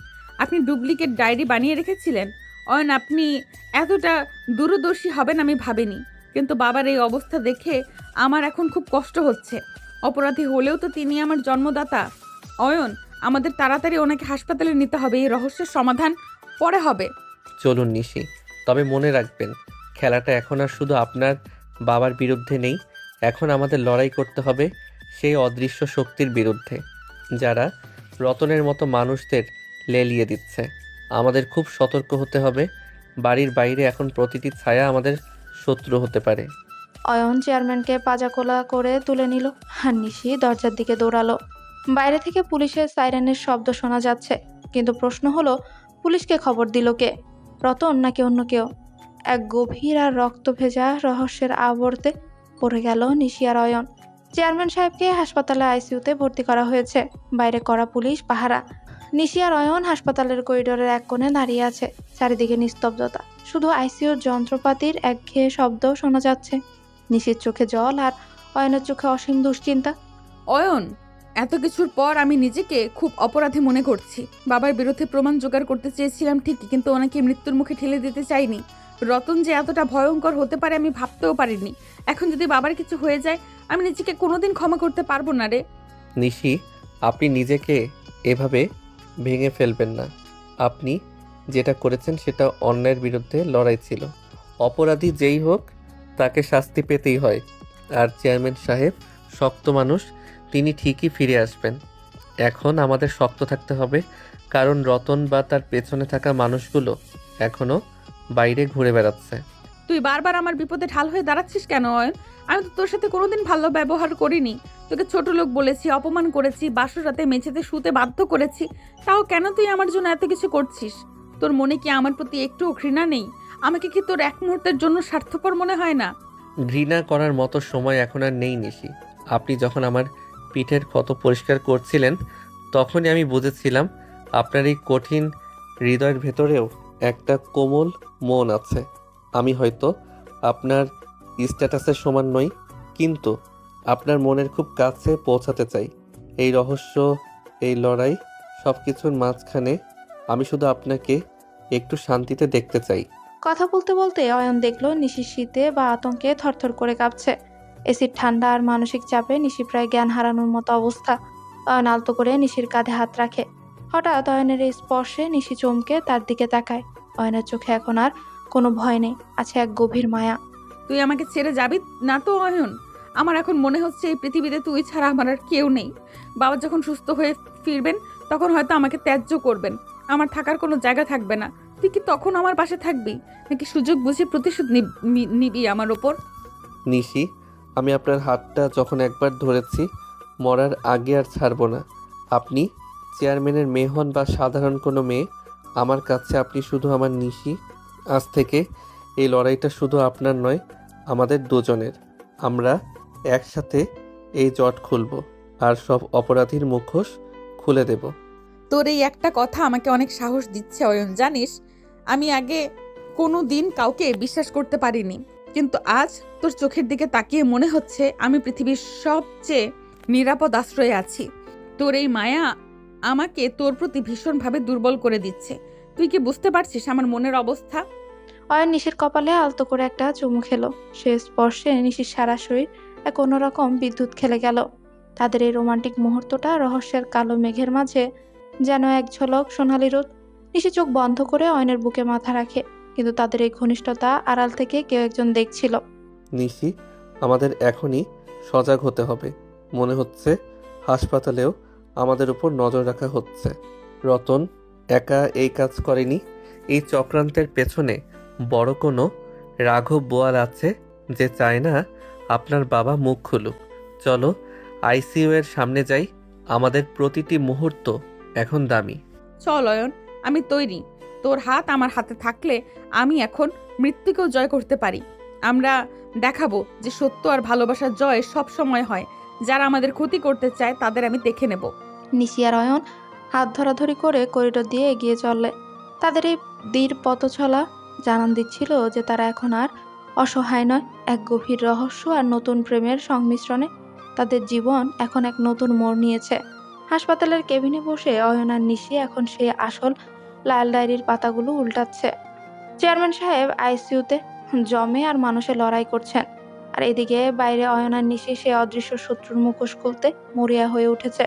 Speaker 1: আপনি ডুপ্লিকেট ডায়েরি বানিয়ে রেখেছিলেন? অয়ন, আপনি এতটা দূরদর্শী হবেন আমি ভাবিনি। কিন্তু বাবার এই অবস্থা দেখে আমার এখন খুব কষ্ট হচ্ছে। অপরাধী হলেও তো তিনি আমার জন্মদাতা। অয়ন, আমাদের তাড়াতাড়ি ওনাকে হাসপাতালে নিতে হবে। এই রহস্যের সমাধান পরে হবে।
Speaker 2: চলুন নিশি, তবে মনে রাখবেন খেলাটা এখন আর শুধু আপনার বাবার বিরুদ্ধে নেই। এখন আমাদের লড়াই করতে হবে সেই অদৃশ্য শক্তির বিরুদ্ধে, যারা রতনের মতো মানুষদের লেলিয়ে দিচ্ছে। আমাদের খুব সতর্ক হতে হবে। বাড়ির বাইরে এখন প্রতিটি ছায়া আমাদের শত্রু হতে পারে।
Speaker 4: অয়ন চেয়ারম্যানকে পাজাকোলা করে তুলে নিল, আর নিশি দরজার দিকে দৌড়ালো। বাইরে থেকে পুলিশের সাইরেনের শব্দ শোনা যাচ্ছে, কিন্তু প্রশ্ন হলো পুলিশকে খবর দিল কে? রতন নাকি অন্য কেউ? এক গভীর আর রক্ত ভেজা রহস্যের আবর্তে পড়ে গেল নিশি আর অয়ন। চেয়ারম্যান সাহেবকে হাসপাতালে আইসিইউতে ভর্তি করা হয়েছে। বাইরে করা পুলিশ পাহারা। নিশি আর অয়ন হাসপাতালের করিডোরের এক কোণে দাঁড়িয়ে আছে। চারিদিকে নিস্তব্ধতা, শুধু আইসিইউর যন্ত্রপাতির একঘেয়ে শব্দ শোনা যাচ্ছে। নিশির চোখে জল আর অয়নের চোখে অসীম দুশ্চিন্তা।
Speaker 1: অয়ন, এত কিছুর পর আমি নিজেকে খুব অপরাধী মনে করছি। বাবার বিরুদ্ধে প্রমাণ জোগাড় করতে চেয়েছিলাম ঠিকই, কিন্তু ওনাকে মৃত্যুর মুখে ঠেলে দিতে চাইনি। রতন যে এতটা ভয়ঙ্কর হতে পারে আমি ভাবতেও পারিনি। এখন যদি বাবার কিছু হয়ে যায়, আমি নিজেকে কোনোদিন ক্ষমা করতে পারবো না রে।
Speaker 2: নিশি, আপনি নিজেকে এভাবে ভেঙে ফেলবেন না। আপনি যেটা করেছেন সেটা অন্যায়ের বিরুদ্ধে লড়াই ছিল। অপরাধী যেই হোক তাকে শাস্তি পেতেই হয়। আর চেয়ারম্যান সাহেব শক্ত মানুষ, তিনি ঠিকই ফিরে আসবেন। এখন আমাদের শক্ত থাকতে হবে, কারণ রতন বা তার পেছনে থাকা মানুষগুলো এখনো বাইরে ঘুরে বেড়াচ্ছে।
Speaker 1: তুই বারবার আমার বিপদে ঢাল হয়ে দাঁড়াচ্ছিস কেন অয়ন? আমি তো তোর সাথে কোনোদিন ভালো ব্যবহার করিনি। তোকে ছোট লোক বলেছি, অপমান করেছি, বাসর রাতে মেঝেতে শুতে বাধ্য করেছি। তাও কেন তুই আমার জন্য এত কিছু করছিস? তোর মনে কি আমার প্রতি একটুও ঘৃণা নেই? আমাকে কি তোর এক মুহূর্তের জন্য স্বার্থপর মনে হয় না?
Speaker 2: ঘৃণা করার মতো সময় এখন আর নেই নিশি। আপনি যখন আমার পিঠের ক্ষত পরিষ্কার করছিলেন তখনই আমি বুঝেছিলাম আপনার এই কঠিন হৃদয়ের ভেতরেও একটা কোমল মন আছে। আমি হয়তো আপনার স্ট্যাটাসের সমান নই, কিন্তু আপনার মনের খুব কাছে পৌঁছাতে চাই। এই রহস্য, এই লড়াই, সব কিছুর মাঝখানে আমি শুধু আপনাকে একটু শান্তিতে দেখতে চাই।
Speaker 4: কথা বলতে বলতে অয়ন দেখলো নিশির শীতে বা আতঙ্কে থরথর করে কাঁপছে। এসির ঠান্ডা আর মানসিক চাপে নিশি প্রায় জ্ঞান হারানোর মতো অবস্থা। অয়ন আলতো করে নিশির কাঁধে হাত রাখে। হঠাৎ অয়নের এই স্পর্শে নিশি চমকে তার দিকে তাকায়। অয়নের চোখে এখন আর কোনো ভয় নেই, আছে এক গভীর মায়া।
Speaker 1: তুই আমাকে ছেড়ে যাবি না তো অয়ন? আমার এখন মনে হচ্ছে এই পৃথিবীতে তুই ছাড়া আমার আর কেউ নেই। বাবা যখন সুস্থ হয়ে ফিরবেন তখন হয়তো আমাকে ত্যায্য করবেন। আমার থাকার কোনো জায়গা থাকবে না। তুই কি তখন আমার পাশে থাকবি, নাকি সুযোগ বুঝে প্রতিশোধ নিবি আমার ওপর?
Speaker 2: নিশি, আমি আপনার হাতটা যখন একবার ধরেছি, মরার আগে আর ছাড়বো না। আপনি চেয়ারম্যানের মেয়ে হন বা সাধারণ কোনো মেয়ে, আমার কাছে আপনি শুধু আমার নিশি। আজ থেকে এই লড়াইটা শুধু আপনার নয়, আমাদের দুজনের। আমরা একসাথে এই জট খুলব আর সব অপরাধীর মুখোশ খুলে দেব।
Speaker 1: তোর এই একটা কথা আমাকে অনেক সাহস দিচ্ছে অয়ন। জানিস, আমি আগে কোনো দিন কাউকে বিশ্বাস করতে পারিনি, কিন্তু আজ তোর চোখের দিকে তাকিয়ে মনে হচ্ছে আমি পৃথিবীর সবচেয়ে নিরাপদ আশ্রয়ে আছি। তোর এই মায়া আমাকে তোর প্রতি ভীষণভাবে দুর্বল করে দিচ্ছে। তুই কি বুঝতে পারছিস আমার মনের অবস্থা?
Speaker 4: অয়ন নিশির কপালে আলতো করে একটা চুমু খেলো। সে স্পর্শে নিশির সারা শরীর এক অন্যরকম বিদ্যুৎ খেলে গেল। তাদের এই রোমান্টিক মুহূর্তটা রহস্যের কালো মেঘের মাঝে যেন এক ঝলক সোনালি রোদ। নিশি চোখ বন্ধ করে অয়নের বুকে মাথা রাখে, কিন্তু তাদের এই ঘনিষ্ঠতা আড়াল থেকে কেউ একজন দেখছিল।
Speaker 2: নিশি, আমাদের এখনই সজাগ হতে হবে। মনে হচ্ছে হাসপাতালেও আমাদের উপর নজর রাখা হচ্ছে। রতন একা এই কাজ করেনি। এই চক্রান্তের পেছনে বড় কোনো রাঘব বোয়াল আছে যে চায় না আপনার বাবা মুখ খুলুক। চলো আইসিইউ এর সামনে যাই। আমাদের প্রতিটি মুহূর্ত এখন দামি।
Speaker 1: চল অয়ন, আমি তৈরি। তোর হাত আমার হাতে থাকলে আমি এখন মৃত্যুকেও জয় করতে পারি। আমরা দেখাবো যে সত্য আর ভালোবাসার জয় সব সময় হয়। যারা আমাদের ক্ষতি করতে চায় তাদের আমি দেখে নেব।
Speaker 4: নিশি আর অয়ন হাত ধরাধরি করে করিডোর দিয়ে এগিয়ে চললে। তাদের এই দৃঢ় পথচলা জানান দিচ্ছিল যে তারা এখন আর অসহায় নয়। এক গভীর রহস্য আর নতুন প্রেমের সংমিশ্রণে তাদের জীবন এখন এক নতুন মোড় নিয়েছে। হাসপাতালের কেবিনে বসে অয়ন আর নিশি এখন সেই আসল লাল ডায়েরির পাতাগুলো উল্টাচ্ছে। চেয়ারম্যান সাহেব আইসিইউতে জমে আর মানুষের লড়াই করছেন, আর এদিকে বাইরে অয়ন আর নিশি সে অদৃশ্য শত্রুর মুখোশ খুলতে মরিয়া হয়ে উঠেছে।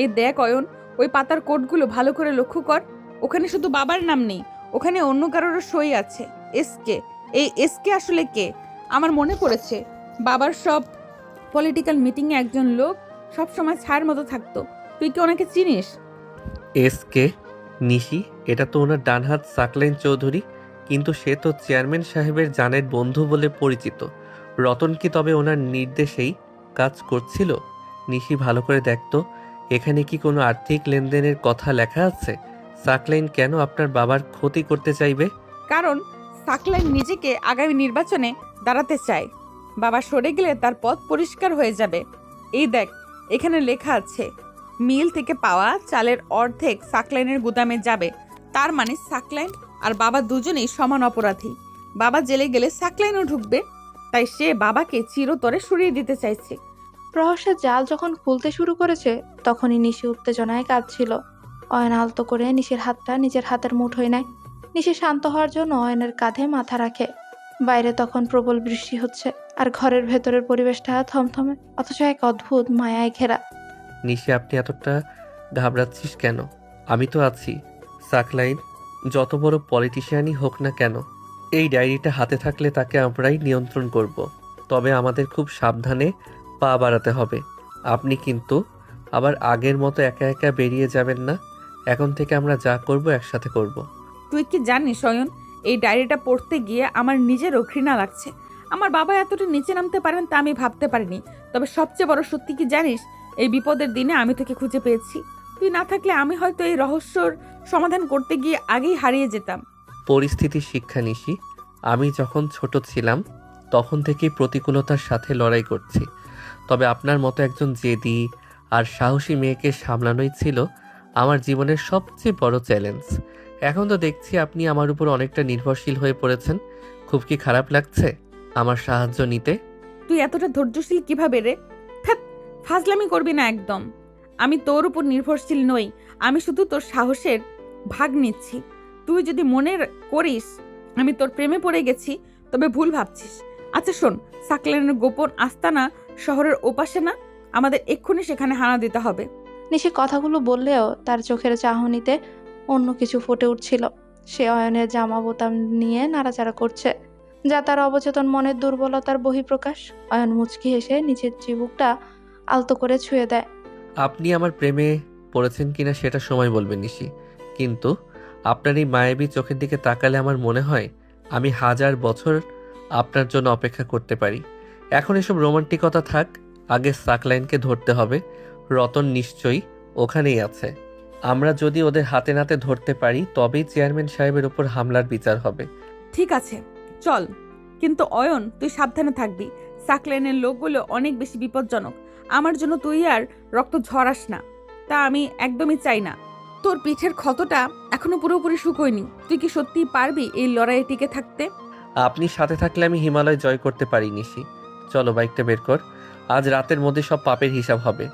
Speaker 1: এই দেখ অয়ন, ওই পাতার কোডগুলো ভালো করে লক্ষ্য কর। ওখানে শুধু বাবার নাম নেই, ওখানে অন্য কারোর সই আছে। এসকে, এই এসকে আসলে কে? আমার মনে পড়েছে বাবার সব পলিটিক্যাল মিটিংয়ে একজন লোক সব সময় ছায়ার মতো থাকতো। তুই কি ওনাকে চিনিস?
Speaker 2: এসকে? নিশি, এটা তো ওনার ডানহাত সাকলাইন চৌধুরী, কিন্তু সে তো চেয়ারম্যান সাহেবের জানের বন্ধু বলে পরিচিত। রতন কি তবে ওনার নির্দেশেই কাজ করছিল? নিশি, ভালো করে দেখতো, এখানে কি কোনো আর্থিক লেনদেনের কথা লেখা আছে? সাকলাইন কেন আপনার বাবার ক্ষতি করতে চাইবে?
Speaker 1: কারণ সাকলাইন নিজেকে আগামী নির্বাচনে দাঁড়াতে চায়। বাবা সরে গেলে তার পথ পরিষ্কার হয়ে যাবে। এই দেখ, এখানে লেখা আছে মিল থেকে পাওয়া চালের অর্ধেক সাকলাইনের গুদামে যাবে। তার মানে সাকলাইন আর বাবা দুজনেই সমান অপরাধী। বাবা জেলে গেলে সাকলাইনও ঢুকবে, তাই সে বাবাকে চিরতরে সরিয়ে দিতে চাইছে।
Speaker 4: রহস্যের জাল যখন খুলতে শুরু করেছে তখনই নিশি উত্তেজনায় কাঁপছিল। অয়ন আলতো করে নিশির হাতটা নিজের হাতের মুঠোয় নেয়। নিশি শান্ত হওয়ার জন্য অয়নের কাঁধে মাথা রাখে। বাইরে তখন প্রবল বৃষ্টি হচ্ছে, আর ঘরের ভেতরের পরিবেশটা থমথমে অথচ এক অদ্ভুত মায়ায় ঘেরা।
Speaker 2: নিশি, আপনি এতটা ঘাবড়াচ্ছিস কেন? আমি তো আছি। সাকলাইন যত বড় পলিটিশিয়ানই হোক না কেন, এই ডায়েরিটা হাতে থাকলে তাকে আমরাই নিয়ন্ত্রণ করব। তবে আমাদের খুব সাবধানে পা বাড়াতে হবে। আপনি কিন্তু আবার আগের মতো একা একা বেরিয়ে যাবেন না। এখন থেকে আমরা যা করব একসাথে করব।
Speaker 1: তুই কি জানিস অয়ন, এই ডায়েরিটা পড়তে গিয়ে আমার নিজেরও ঘৃণা লাগছে। আমার বাবা এতটা নিচে নামতে পারেন তা আমি ভাবতে পারিনি। তবে সবচেয়ে বড় সত্যি কি জানিস, এই বিপদের দিনে আমি তোকে খুঁজে পেয়েছি। তুই না থাকলে আমি হয়তো এই রহস্যর সমাধান করতে গিয়ে আগেই হারিয়ে যেতাম।
Speaker 2: পরিস্থিতির শিক্ষা নিশি। আমি যখন ছোট ছিলাম তখন থেকেই প্রতিকূলতার সাথে লড়াই করছি। তবে আপনার মতো একজন জেদি আর সাহসী মেয়েকে সামলানোই ছিল আমার জীবনের সবচেয়ে বড় চ্যালেঞ্জ। এখন তো দেখছি আপনি আমার উপর অনেকটা নির্ভরশীল হয়ে পড়েছেন। খুব কি খারাপ লাগছে আমার সাহায্য নিতে?
Speaker 1: তুই এতটা ধৈর্যশীল কিভাবে রে? ধ্যাৎ, ফাজলামি করবি না একদম। আমি তোর উপর নির্ভরশীল নই, আমি শুধু তোর সাহসের ভাগ নিচ্ছি। তুই যদি মনে করিস আমি তোর প্রেমে পড়ে গেছি তবে ভুল ভাবছিস। আচ্ছা শোন, সাকলাইনের গোপন আস্তানা শহরের ওপাশে না? আমাদের এক্ষুনি সেখানে হানা দিতে হবে।
Speaker 4: নিশি কথাগুলো বললেও তার চোখের চাহনিতে অন্য কিছু ফুটে উঠছিল। সে অয়নের জামা বোতাম নিয়ে নাড়াচাড়া করছে, যা তার অবচেতন মনের দুর্বলতার বহিঃপ্রকাশ। অয়ন মুচকি হেসে নিজের চিবুকটা আলতো করে ছুঁয়ে দেয়।
Speaker 2: আপনি আমার প্রেমে পড়েছেন কিনা সেটা সময় বলবে নিশি, কিন্তু আপনার এই মায়াবী চোখের দিকে তাকালে আমার মনে হয় আমি 1000 বছর আপনার জন্য অপেক্ষা করতে পারি। এখন এসব রোমান্টিকতা থাক, আগে সাকলাইনকে ধরতে হবে। রতন নিশ্চয়ই ওখানেই আছে। আমরা যদি ওদের হাতে নাতে ধরতে পারি তবেই চেয়ারম্যান সাহেবের উপর হামলার বিচার হবে।
Speaker 1: ঠিক আছে, চল। কিন্তু অয়ন, তুই সাবধানে থাকবি। সাকলাইনের লোকগুলো অনেক বেশি বিপজ্জনক। আমার জন্য তুই আর রক্ত ঝরাস না, তা আমি একদমই চাই না। তোর পিঠের ক্ষতটা এখনো পুরোপুরি শুকোয়নি। তুই কি সত্যিই পারবি এই লড়াইয়ে টিকে থাকতে?
Speaker 2: আপনি সাথে থাকলে আমি হিমালয় জয় করতে পারি নিশি। চলো বাইকটা বের কর, আজ রাতের মধ্যে সব পাপের হিসাব হবে।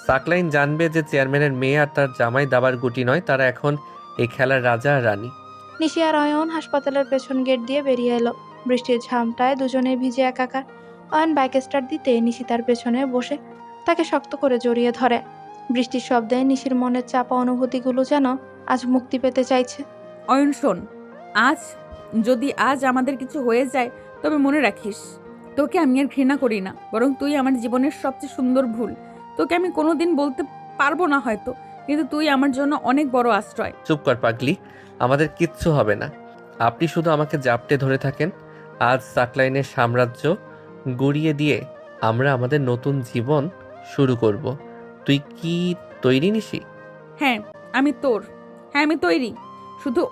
Speaker 2: সাকলাইন জানবে যে চেয়ারম্যানের মেয়ে আর তার জামাই দাবার গুটি নয়, তারা এখন এই খেলার রাজা আর রানী।
Speaker 4: নিশি আর অয়ন হাসপাতালের পেছন গেট দিয়ে বেরিয়ে এলো। বৃষ্টির ঝামটায় দুজনে ভিজে একাকার। অয়ন বাইক স্টার্ট দিতে নিশি তার পেছনে বসে তাকে শক্ত করে জড়িয়ে ধরে। বৃষ্টির শব্দে নিশির মনের চাপা অনুভূতিগুলো যেন আজ মুক্তি পেতে চাইছে।
Speaker 1: অয়ন শোন, আজ আমাদের কিছু হয়ে যায় তবে মনে রাখিস, তোকে আমি আর ঘৃণা করি না, বরং তুই আমার জীবনের সবচেয়ে সুন্দর ভুল। তোকে আমি কোনোদিন বলতে পারবো না হয়তো, কিন্তু তুই আমার জন্য অনেক বড় আশ্রয়।
Speaker 2: চুপ কর পাগলি, আমাদের কিচ্ছু হবে না। আপনি শুধু আমাকে জাপটে ধরে থাকেন। আজ সাকলাইনের সাম্রাজ্য গুড়িয়ে দিয়ে আমরা আমাদের নতুন জীবন শুরু করব। তুই কি তৈরি নিশি?
Speaker 1: হ্যাঁ আমি তৈরি। শুধু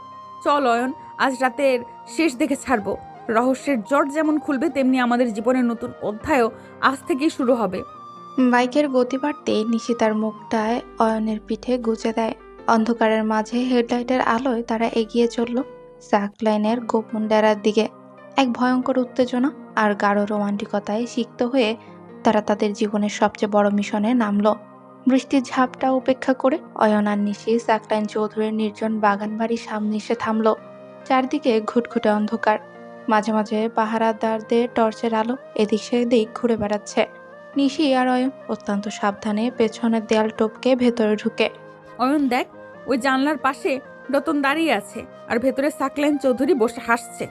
Speaker 1: চল অয়ন, আজ রাতের শেষ দেখে ছাড়বো। রহস্যের জট যেমন খুলবে তেমনি আমাদের জীবনের নতুন অধ্যায়ও আজ থেকেই শুরু হবে।
Speaker 4: বাইকের গতি বাড়তে নিশি তার মুখটায় অয়নের পিঠে গুজে দেয়। অন্ধকারের মাঝে হেডলাইটের আলোয় তারা এগিয়ে চলল সাকলাইনের গোপন ডেরার দিকে। এক ভয়ঙ্কর উত্তেজনা আর গাঢ় রোমান্টিকতায় সিক্ত হয়ে তারা তাদের জীবনের সবচেয়ে বড় মিশনে নামলো। বৃষ্টির ঝাপটা উপেক্ষা করে অয়ন আর নিশি সাকলাইন চৌধুরীর নির্জন বাগান বাড়ির সামনে এসে থামলো। চারদিকে ঘুটঘুটে অন্ধকার, মাঝে মাঝে পাহারাদারদের টর্চের আলো এদিক সেদিক ঘুরে বেড়াচ্ছে। নিশি আর অয়ন অত্যন্ত সাবধানে পেছনের দেয়াল টপকে ভেতরে ঢুকে।
Speaker 1: অয়ন দেখ, ওই জানলার পাশে রতন দাঁড়িয়ে আছে আর ভেতরে সাকলাইন চৌধুরী বসে হাসছে।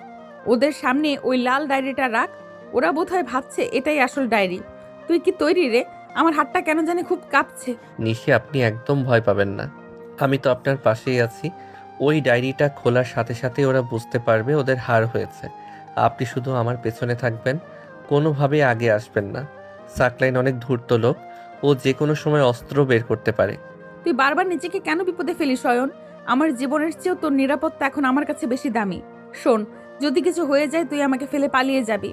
Speaker 1: ওদের সামনে ওই লাল ডায়েরিটা রাখ। ওরা বোধহয় ভাবছে এটাই আসল ডায়েরি। তুই কি তৈরি রে? আমার হাতটা কেন জানি খুব কাঁপছে।
Speaker 2: নিশি, আপনি একদম ভয় পাবেন না, আমি তো আপনার পাশেই আছি। ওই ডায়েরিটা খোলার সাথে সাথে ওরা বুঝতে পারবে ওদের হার হয়েছে। আপনি শুধু আমার পেছনে থাকবেন, কোনোভাবে আগে আসবেন না। সাকলাইন অনেক ধূর্ত লোক, ও যে কোনো সময় অস্ত্র বের করতে পারে।
Speaker 1: তুই বারবার নিজেকে কেন বিপদে ফেলিস অয়ন? আমার জীবনের চেয়েও তোর নিরাপত্তা এখন আমার কাছে বেশি দামি। শোন, যদি কিছু হয়ে যায় তুই আমাকে ফেলে পালিয়ে যাবি।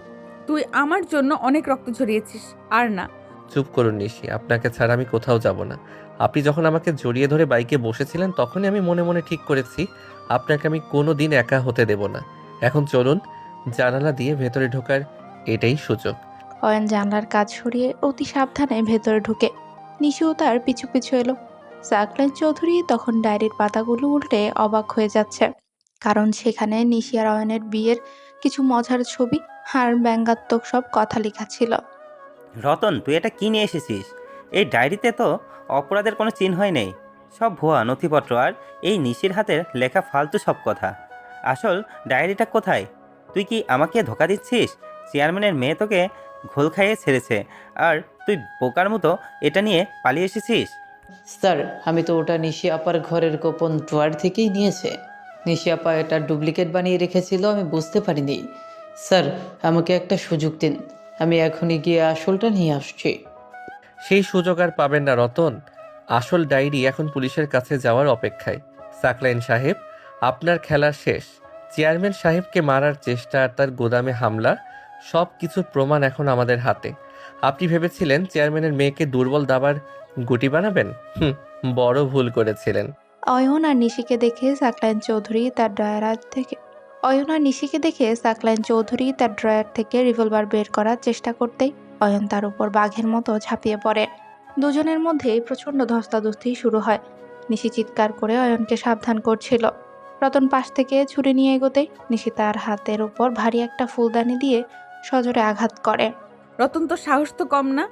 Speaker 1: তুই আমার জন্য অনেক রক্ত ঝরিয়েছিস, আর না।
Speaker 2: চুপ করুন নিশি, আপনাকে ছাড়া আমি কোথাও যাব না। আপনি যখন আমাকে জড়িয়ে ধরে বাইকে বসেছিলেন তখনই আমি মনে মনে ঠিক করেছি আপনাকে আমি কোনো দিন একা হতে দেব না। এখন চলুন, জানালা দিয়ে ভেতরে ঢোকার এটাই সুযোগ।
Speaker 4: অয়ন জানলার কাজ সরিয়ে অতি সাবধানে ভেতরে ঢুকে। নিশিও তার পিছু পিছু এলো। সাকলাইন চৌধুরী তখন ডায়েরির পাতাগুলো উল্টে অবাক হয়ে যাচ্ছে, কারণ সেখানে নিশি আর অয়নের বিয়ের কিছু মজার ছবি আর ব্যঙ্গাত্মক সব কথা লেখা ছিল।
Speaker 9: রতন, তুই এটা কি নিয়ে এসেছিস? এই ডায়েরিতে তো অপরাধের কোনো চিহ্নই নেই, সব ভুয়া নথিপত্র আর এই নিশির হাতের লেখা ফালতু সব কথা। আসল ডায়েরিটা কোথায়? তুই কি আমাকে ধোকা দিচ্ছিস? চেয়ারম্যানের মেয়ে তোকে ঘোল খাইয়ে ছেড়েছে আর তুই বোকার মতো এটা নিয়ে পালিয়ে এসেছিস।
Speaker 7: স্যার, আমি তো ওটা নিশি আপার ঘরের গোপন ড্রয়ার থেকেই নিয়েছে। নিশি আপা এটা ডুপ্লিকেট বানিয়ে রেখেছিল, আমি বুঝতে পারিনি। স্যার, আমাকে একটা সুযোগ দিন, আমি এখনই গিয়ে আসলটা নিয়ে আসছি।
Speaker 2: সেই সুযোগ আর পাবেন না রতন। আসল ডায়েরি এখন পুলিশের কাছে যাওয়ার অপেক্ষায়। সাকলাইন সাহেব, আপনার খেলা শেষ। চেয়ারম্যান সাহেবকে মারার চেষ্টা আর তার গোদামে হামলা, সব কিছুর প্রমাণ এখন আমাদের হাতে। আপনি ভেবেছিলেন চেয়ারম্যানের মেয়েকে দুর্বল দাবার গুটি বানাবেন? বড় ভুল করেছিলেন।
Speaker 4: অয়ন আর নিশিকে দেখে সাকলাইন চৌধুরী তার ড্রয়ার থেকে রিভলভার বের করার চেষ্টা করতেই অয়ন তার উপর বাঘের মতো ঝাঁপিয়ে পড়ে। দুজনের মধ্যে প্রচণ্ড ধস্তাধস্তি শুরু হয়। নিশি চিৎকার করে অয়নকে সাবধান করছিল। রতন পাশ থেকে ছুরি নিয়ে এগোতেই নিশি তার হাতের উপর ভারী একটা ফুলদানি দিয়ে সজোরে আঘাত করে।
Speaker 1: রতন, তো সাহস তো কম না।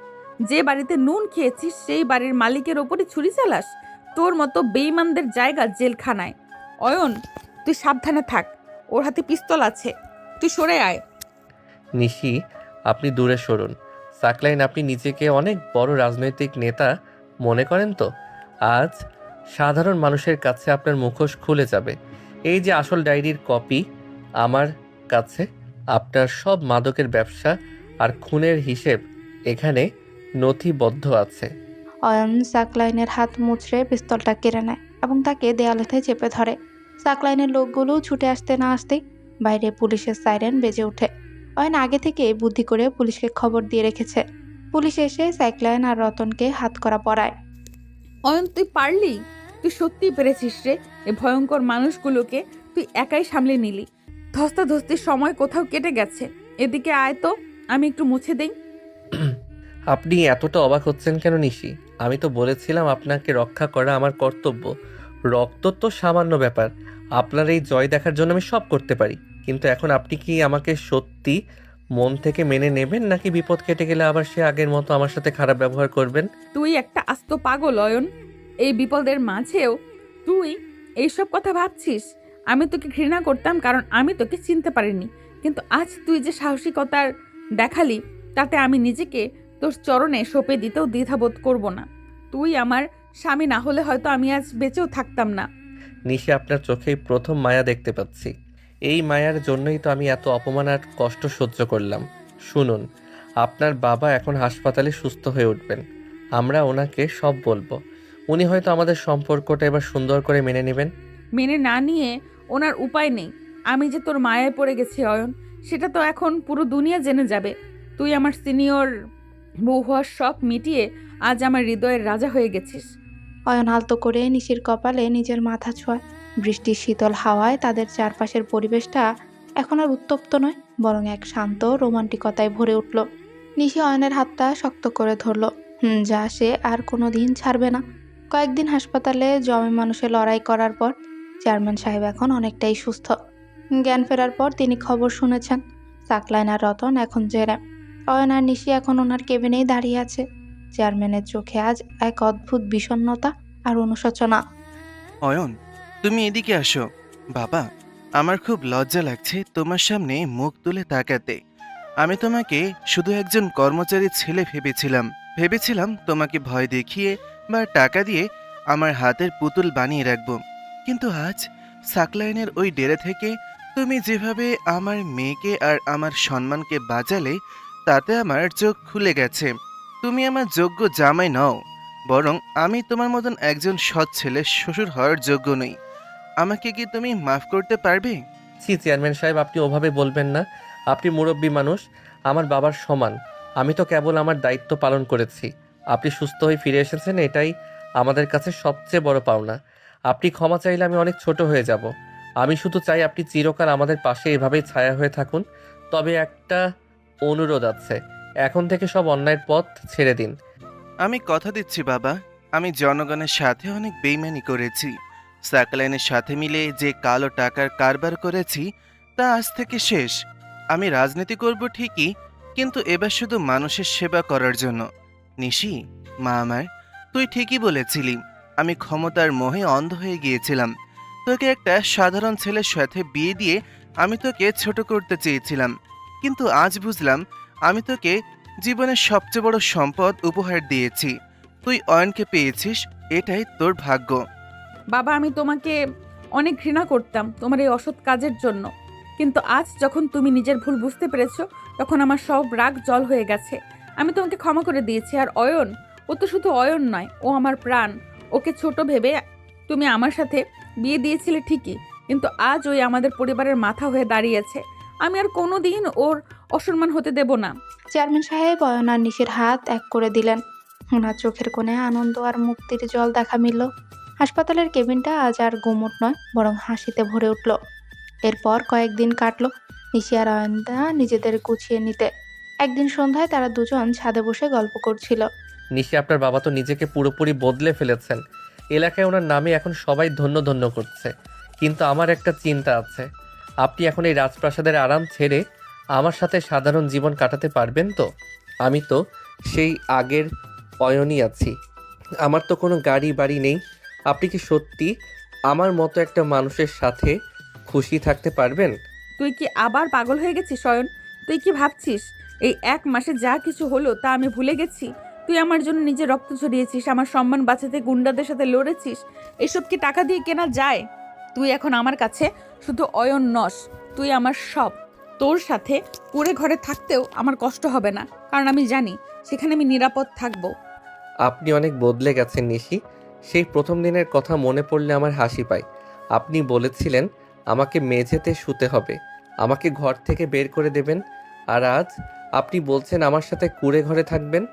Speaker 1: যে বাড়িতে নুন খেয়েছিস সেই বাড়ির মালিকের ওপরই ছুরি চালাস? তোর মতো বেঈমানদের জায়গা জেলখানায়। অয়ন, তুই সাবধানে থাক, ওর হাতে পিস্তল আছে, তুই সরে আয়।
Speaker 2: নিশি, আপনি দূরে সরুন। সাকলাইন, আপনি নিজেকে অনেক বড় রাজনৈতিক নেতা মনে করেন তো? আজ সাধারণ মানুষের কাছে আপনার মুখোশ খুলে যাবে। এই যে আসল ডায়েরির কপি আমার কাছে, আপনার সব মাদকের ব্যবসা আর খুনের হিসেব এখানে নথিবদ্ধ আছে।
Speaker 4: অয়ন সাকলাইনের হাত মুচড়ে পিস্তলটা কেড়ে নেয় এবং তাকে দেয়ালেতে চেপে ধরে। সাকলাইনের লোকগুলো ছুটে আসতে না আসতেই বাইরে পুলিশের সাইরেন বেজে ওঠে। অয়ন আগে থেকে বুদ্ধি করে পুলিশকে খবর দিয়ে রেখেছে। পুলিশ এসে সাকলাইন আর রতনকে হাতকড়া পরায়।
Speaker 1: অয়ন, তুই পারলি, তুই সত্যিই পেরেছিস রে। এ ভয়ঙ্কর মানুষগুলোকে তুই একাই সামলে নিলি। ধস্তাধস্তির সময় কোথাও কেটে গেছে। এদিকে আয় তো, আমি একটু মুছে দেই।
Speaker 2: আপনি এতটা অবাক হচ্ছেন কেন নিশি? আমি তো বলেছিলাম আপনাকে রক্ষা করা আমার কর্তব্য। রক্ত তো সামান্য ব্যাপার। আপনার এই জয় দেখার জন্য আমি সব করতে পারি। কিন্তু এখন আপনি কি আমাকে সত্যি মন থেকে মেনে নেবেন, নাকি বিপদ কেটে গেলে আবার সে আগের মতো আমার সাথে খারাপ ব্যবহার করবেন?
Speaker 1: তুই একটা আস্ত পাগল অয়ন। এই বিপদের মাঝেও তুই এইসব কথা ভাবছিস? আমি তোকে ঘৃণা করতাম কারণ আমি তোকে চিনতে পারিনি, কিন্তু আজ তুই যে সাহসিকতার দেখালি তাতে আমি নিজেকে তোর চরণে সঁপে দিতেও দ্বিধাবোধ করব না। তুই আমার স্বামী না হলে হয়তো আমি আজ বেঁচেও থাকতাম না।
Speaker 2: নিশি, আপনার চোখেই প্রথম মায়া দেখতে পাচ্ছি। এই মায়ার জন্যই তো আমি এত অপমান আর কষ্ট সহ্য করলাম। শুনুন, আপনার বাবা এখন হাসপাতালে সুস্থ হয়ে উঠবেন। আমরা ওনাকে সব বলবো। উনি হয়তো আমাদের সম্পর্কটা এবার সুন্দর করে মেনে নেবেন।
Speaker 1: মেনে না নিয়ে ওনার উপায় নেই। আমি যে তোর মায়ায় পড়ে গেছি অয়ন, সেটা তো এখন পুরো দুনিয়া জেনে যাবে। তুই আমার সিনিয়র বউ হওয়ার সব মিটিয়ে আজ আমার হৃদয়ের রাজা হয়ে গেছিস।
Speaker 4: অয়ন আলতো করে নিশির কপালে নিজের মাথা ছোঁয়। বৃষ্টির শীতল হাওয়ায় তাদের চারপাশের পরিবেশটা এখন আর উত্তপ্ত নয়, বরং এক শান্ত রোমান্টিকতায় ভরে উঠল। নিশি অয়নের হাতটা শক্ত করে ধরল, যা সে আর কোনোদিন ছাড়বে না। কয়েকদিন হাসপাতালে জমে মানুষের লড়াই করার পর চেয়ারম্যান সাহেব এখন অনেকটাই সুস্থ। জ্ঞান ফেরার পর তিনি খবর শুনেছেন সাকলাইন আর রতন এখন জেলে। অয়ন আর নিশি এখন ওনার কেবিনেই দাঁড়িয়ে আছে। চেয়ারম্যানের চোখে আজ এক অদ্ভুত বিষণ্ণতা আর অনুশোচনা।
Speaker 3: অয়ন, তুমি এদিকে আসো। বাবা, আমার খুব লজ্জা লাগছে তোমার সামনে মুখ তুলে তাকাতে। আমি তোমাকে শুধু একজন কর্মচারী ছেলে ভেবেছিলাম তোমাকে ভয় দেখিয়ে বা টাকা দিয়ে আমার হাতের পুতুল বানিয়ে রাখবো। কিন্তু আজ সাকলাইনের ওই ডেরে থেকে তুমি যেভাবে আমার মেয়েকে আর আমার সম্মানকে বাঁচালে, তাতে আমার চোখ খুলে গেছে। তুমি আমার যোগ্য জামাই নও, বরং আমি তোমার মতন একজন সৎ ছেলের শ্বশুর হওয়ার যোগ্য নই। আমাকে কি তুমি মাফ করতে পারবে?
Speaker 2: চেয়ারম্যান সাহেব, আপনি ওভাবে বলবেন না। আপনি মুরব্বী মানুষ, আমার বাবার সমান। আমি তো কেবল আমার দায়িত্ব পালন করেছি। আপনি সুস্থ হয়ে ফিরে এসেছেন, এটাই আমাদের কাছে সবচেয়ে বড় পাওনা। আপনি ক্ষমা চাইলে আমি অনেক ছোট হয়ে যাব। আমি শুধু চাই আপনি চিরকাল আমাদের পাশে এভাবেই ছায়া হয়ে থাকুন। তবে একটা অনুরোধ আছে, এখন থেকে সব অন্যায়ের পথ ছেড়ে দিন।
Speaker 3: আমি কথা দিচ্ছি বাবা, আমি জনগণের সাথে অনেক বেইমানি করেছি। সাকলাইনের সাথে মিলে যে কালো টাকার কারবার করেছি তা আজ থেকে শেষ। আমি রাজনীতি করব ঠিকই, কিন্তু এবার শুধু মানুষের সেবা করার জন্য। নিশি, মা আমার, তুই ঠিকই বলেছিলি। আমি ক্ষমতার মোহে অন্ধ হয়ে গিয়েছিলাম। তোকে একটা সাধারণ ছেলের সাথে বিয়ে দিয়ে আমি তোকে ছোট করতে চেয়েছিলাম, কিন্তু আজ বুঝলাম আমি তোকে জীবনের সবচেয়ে বড় সম্পদ উপহার দিয়েছি। তুই অয়নকে পেয়েছিস, এটাই তোর ভাগ্য।
Speaker 1: বাবা, আমি তোমাকে অনেক ঘৃণা করতাম তোমার এই অসৎ কাজের জন্য, কিন্তু আজ যখন তুমি নিজের ভুল বুঝতে পেরেছো তখন আমার সব রাগ জল হয়ে গেছে। আমি তোমাকে ক্ষমা করে দিয়েছি। আর অয়ন, ও তো শুধু অয়ন নয়, ও আমার প্রাণ। ওকে ছোট ভেবে তুমি আমার সাথে বিয়ে দিয়েছিলে ঠিকই, কিন্তু আজ ওই আমাদের পরিবারের মাথা হয়ে দাঁড়িয়েছে। আমি আর কোনোদিন ওর অসম্মান হতে দেব না।
Speaker 4: চেয়ারম্যান সাহেব অয়ন আর নিশির হাত এক করে দিলেন। ওনার চোখের কোণে আনন্দ আর মুক্তির জল দেখা মিলল। হাসপাতালের কেবিনটা আজ আর গুমোট নয়, বরং হাসিতে ভরে উঠল। এরপর কয়েকদিন কাটলো নিশি আর অয়নদা নিজেদের গুছিয়ে নিতে। একদিন সন্ধ্যায় তারা দুজন ছাদে বসে গল্প করছিল।
Speaker 2: নিশি, আপনার বাবা তো নিজেকে পুরোপুরি বদলে ফেলেছেন। এলাকায় ওনার নামে এখন সবাই ধন্য ধন্য করছে, কিন্তু আমার একটা চিন্তা আছে। আপনি এখন এই রাজপ্রাসাদের আরাম ছেড়ে আমার সাথে সাধারণ জীবন কাটাতে পারবেন তো? আমি তো সেই আগের অয়নই আছি। আমার তো কোনো গাড়ি বাড়ি নেই। আপনি কি সত্যি আমার মতো একটা মানুষের সাথে খুশি থাকতে পারবেন?
Speaker 1: তুই কি আবার পাগল হয়ে গেছিস অয়ন? তুই কি ভাবছিস এই 1 মাসে যা কিছু হলো তা আমি ভুলে গেছি? তুই আমার জন্য নিজে রক্ত ঝরিয়েছিস, আমার সম্মান বাঁচাতে গুন্ডাদের সাথে লড়েছিস। এসব কি টাকা দিয়ে কেনা যায়? তুই এখন আমার কাছে শুধু অয়ন নস, তুই আমার সব। তোর সাথে পুরে ঘরে থাকতেও আমার কষ্ট হবে না, কারণ আমি জানি সেখানে আমি নিরাপদ থাকবো।
Speaker 2: আপনি অনেক বদলে গেছেন নিশি। সেই প্রথম দিনের কথা মনে পড়লে আমার হাসি পায়। আপনি বলেছিলেন আমাকে মেঝেতে শুতে হবে, আমাকে ঘর থেকে বের করে দেবেন, আর আজ আপনি বলছেন আমার সাথে কুঁড়ে ঘরে থাকবেন।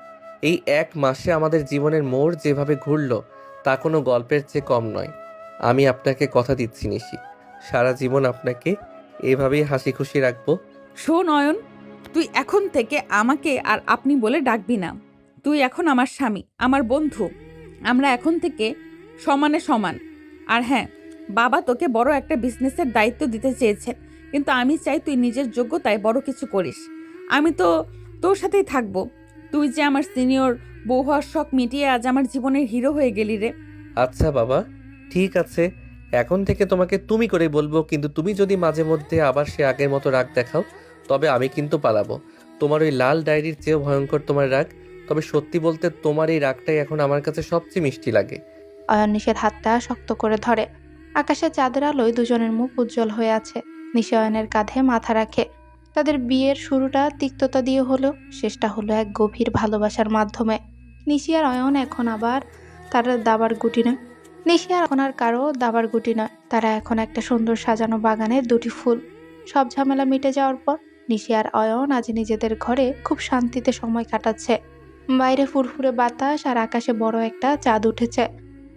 Speaker 2: এই 1 মাসে আমাদের জীবনের মোড় যেভাবে ঘুরলো তা কোনো গল্পের চেয়ে কম নয়। আমি আপনাকে কথা দিচ্ছি নিশি, সারা জীবন আপনাকে এভাবেই হাসি খুশি রাখবো।
Speaker 1: শোন অয়ন, তুই এখন থেকে আমাকে আর আপনি বলে ডাকবি না। তুই এখন আমার স্বামী, আমার বন্ধু। আমরা এখন থেকে সমানে সমান। আর হ্যাঁ, বাবা তোকে বড় একটা বিজনেসের দায়িত্ব দিতে চেয়েছেন, কিন্তু আমি চাই তুই নিজের যোগ্যতায় বড় কিছু করিস। আমি তো তোর সাথেই থাকবো। তুই যে আমার সিনিয়র বউ হওয়ার শখ মিটিয়ে আজ আমার জীবনের হিরো হয়ে গেলি রে।
Speaker 2: আচ্ছা বাবা, ঠিক আছে, এখন থেকে তোমাকে তুমি করে বলবো, কিন্তু তুমি যদি মাঝে মধ্যে আবার সে আগের মতো রাগ দেখাও তবে আমি কিন্তু পালাবো। তোমার ওই লাল ডায়েরির চেয়েও ভয়ঙ্কর তোমার রাগ। তবে সত্যি বলতে তোমার এই রাগটাই এখন আমার কাছে সবচেয়ে মিষ্টি লাগে।
Speaker 4: অয়ন নিশির হাতটা শক্ত করে ধরে। আকাশে চাঁদের আলোয় দুজনের মুখ উজ্জ্বল হয়ে আছে। নিশি অয়নের কাঁধে মাথা রাখে। তাদের বিয়ের শুরুটা তিক্ততা দিয়ে হলেও শেষটা হলো এক গভীর ভালোবাসার মাধ্যমে। নিশি আর অয়ন এখন আবার তারা দাবার গুটি নয়। নিশি আর এখন আর কারো দাবার গুটি নয়। তারা এখন একটা সুন্দর সাজানো বাগানের 2টি ফুল। সব ঝামেলা মিটে যাওয়ার পর নিশি আর অয়ন আজ নিজেদের ঘরে খুব শান্তিতে সময় কাটাচ্ছে। বাইরে ফুরফুরে বাতাস আর আকাশে বড় একটা চাঁদ উঠেছে।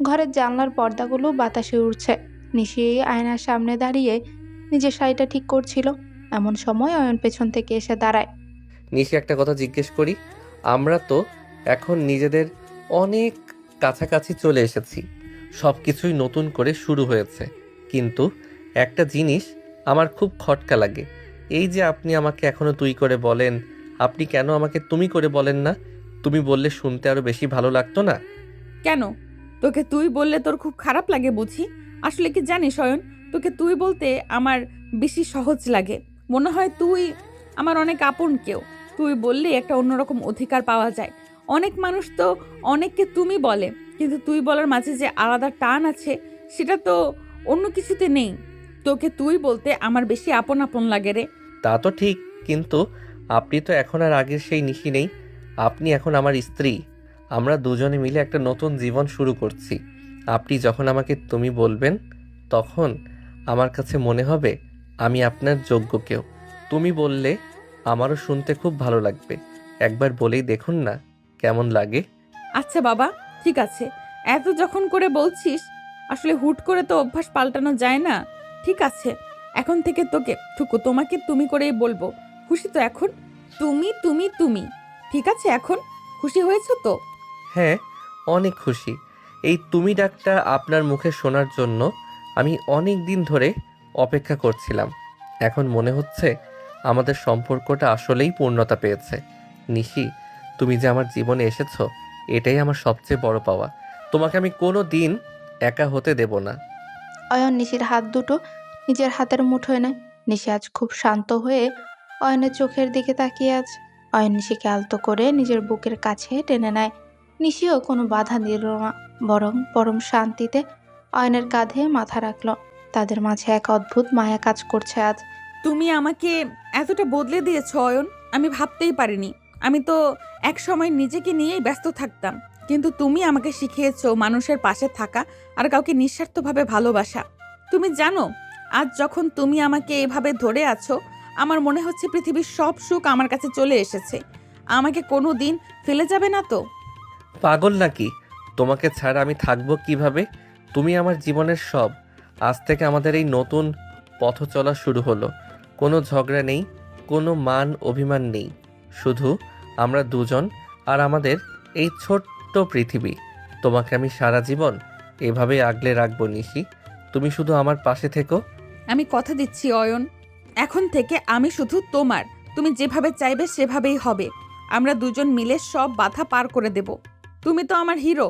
Speaker 4: ঘরের জানলার পর্দাগুলো বাতাসে উড়ছে। নিশি আয়নার সামনে দাঁড়িয়ে নিজের শাড়িটা ঠিক করছিল। এমন সময় অয়ন পেছন থেকে এসে দাঁড়ায়।
Speaker 2: নিশি, একটা কথা জিজ্ঞেস করি? আমরা তো এখন নিজেদের অনেক কাছাকাছি চলে এসেছি, সব কিছুই নতুন করে শুরু হয়েছে, কিন্তু একটা জিনিস আমার খুব খটকা লাগে। এই যে আপনি আমাকে এখনো তুই করে বলেন, আপনি কেন আমাকে তুমি করে বলেন না? তুমি বললে শুনতে আরো বেশি ভালো লাগতো না?
Speaker 1: কেন তোকে তুই বললে তোর খুব খারাপ লাগে বুঝি? আসলে কি জানিস অয়ন, তোকে তুই বলতে আমার বেশি সহজ লাগে। মনে হয় তুই আমার অনেক আপন কেউ। তুই বললে একটা অন্যরকম অধিকার পাওয়া যায়। অনেক মানুষ তো অনেককে তুমি বলে, কিন্তু তুই বলার মাঝে যে আলাদা টান আছে সেটা তো অন্য কিছুতে নেই। তোকে তুই বলতে আমার বেশি আপন আপন লাগে রে।
Speaker 2: তা তো ঠিক, কিন্তু আপনি তো এখন আর আগের সেই নিশি নেই। আপনি এখন আমার স্ত্রী। আমরা দুজনে মিলে একটা নতুন জীবন শুরু করছি। আপনি যখন আমাকে তুমি বলবেন তখন আমার কাছে মনে হবে আমি আপনার যোগ্য কেউ। তুমি বললে আমারও শুনতে খুব ভালো লাগবে। একবার বলেই দেখুন না কেমন লাগে।
Speaker 1: আচ্ছা বাবা, ঠিক আছে, এত যখন করে বলছিস, আসলে হুট করে তো অভ্যাস পাল্টানো যায় না। ঠিক আছে, এখন থেকে তোমাকে তুমি করেই বলবো। খুশি তো এখন? তুমি তুমি তুমি ঠিক আছে এখন? খুশি হয়েছো তো?
Speaker 2: হ্যাঁ, অনেক খুশি। এই তুমি ডাকটা আপনার মুখে শোনার জন্য আমি অনেক দিন ধরে অপেক্ষা করছিলাম। এখন মনে হচ্ছে আমাদের সম্পর্কটা আসলেই পূর্ণতা পেয়েছে। নিশি, তুমি যে আমার জীবনে এসেছো এটাই আমার সবচেয়ে বড় পাওয়া। তোমাকে আমি কোনো দিন একা হতে দেব না।
Speaker 4: অয়ন নিশির হাত দুটো নিজের হাতের মুঠোয় নেয়। নিশি আজ খুব শান্ত হয়ে অয়নের চোখের দিকে তাকিয়ে আছে। অয়ন নিশিকে আলতো করে নিজের বুকের কাছে টেনে নেয়। নিশিও কোনো বাধা দিল না, বরং পরম শান্তিতে অয়নের কাঁধে মাথা রাখল। তাদের মাঝে এক অদ্ভুত মায়া কাজ করছে আজ।
Speaker 1: তুমি আমাকে এতটা বদলে দিয়েছো অয়ন, আমি ভাবতেই পারিনি। আমি তো এক সময় নিজেকে নিয়েই ব্যস্ত থাকতাম, কিন্তু তুমি আমাকে শিখিয়েছো মানুষের পাশে থাকা আর কাউকে নিঃস্বার্থভাবে ভালোবাসা। তুমি জানো, আজ যখন তুমি আমাকে এভাবে ধরে আছো, আমার মনে হচ্ছে পৃথিবীর সব সুখ আমার কাছে চলে এসেছে। আমাকে কোনো দিন ফেলে যাবে না তো?
Speaker 2: পাগল নাকি? তোমাকে ছাড়া আমি থাকবো কিভাবে? তুমি আমার জীবনের সব। আজ থেকে আমাদের এই নতুন পথ চলা শুরু হলো। কোনো ঝগড়া নেই, কোনো মান অভিমান নেই, শুধু আমরা দুজন আর আমাদের এই ছোট্ট পৃথিবী। তোমাকে আমি সারা জীবন এভাবে আগলে রাখবো নিশি। তুমি শুধু আমার পাশে থেকো।
Speaker 1: আমি কথা দিচ্ছি অয়ন, এখন থেকে আমি শুধু তোমার। তুমি যেভাবে চাইবে সেভাবেই হবে। আমরা দুজন মিলে সব বাধা পার করে দেব। তুমি তো আমার হিরো।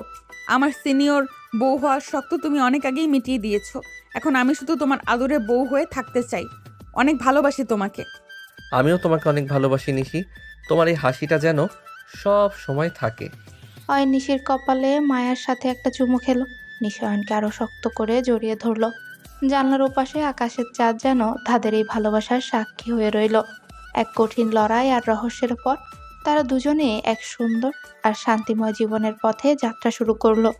Speaker 1: আমার সিনিয়র বউ হওয়ার শখ তো তুমি অনেক আগেই মিটিয়ে দিয়েছো। এখন আমি শুধু তোমার আদরে বউ হয়ে থাকতে চাই। অনেক ভালোবাসি তোমাকে।
Speaker 2: আমিও তোমাকে অনেক ভালোবাসি নিশি। তোমার এই হাসিটা যেন সব সময় থাকে।
Speaker 4: অয়ন নিশির কপালে মায়ার সাথে একটা চুমু খেলো। নিশি অয়নকে আরো শক্ত করে জড়িয়ে ধরলো। জানলার ওপাশে আকাশের চাঁদ যেন তাদের এই ভালোবাসার সাক্ষী হয়ে রইল। এক কঠিন লড়াই আর রহস্যের পর তারা দুজনে এক সুন্দর আর শান্তিময় জীবনের পথে যাত্রা শুরু করলো।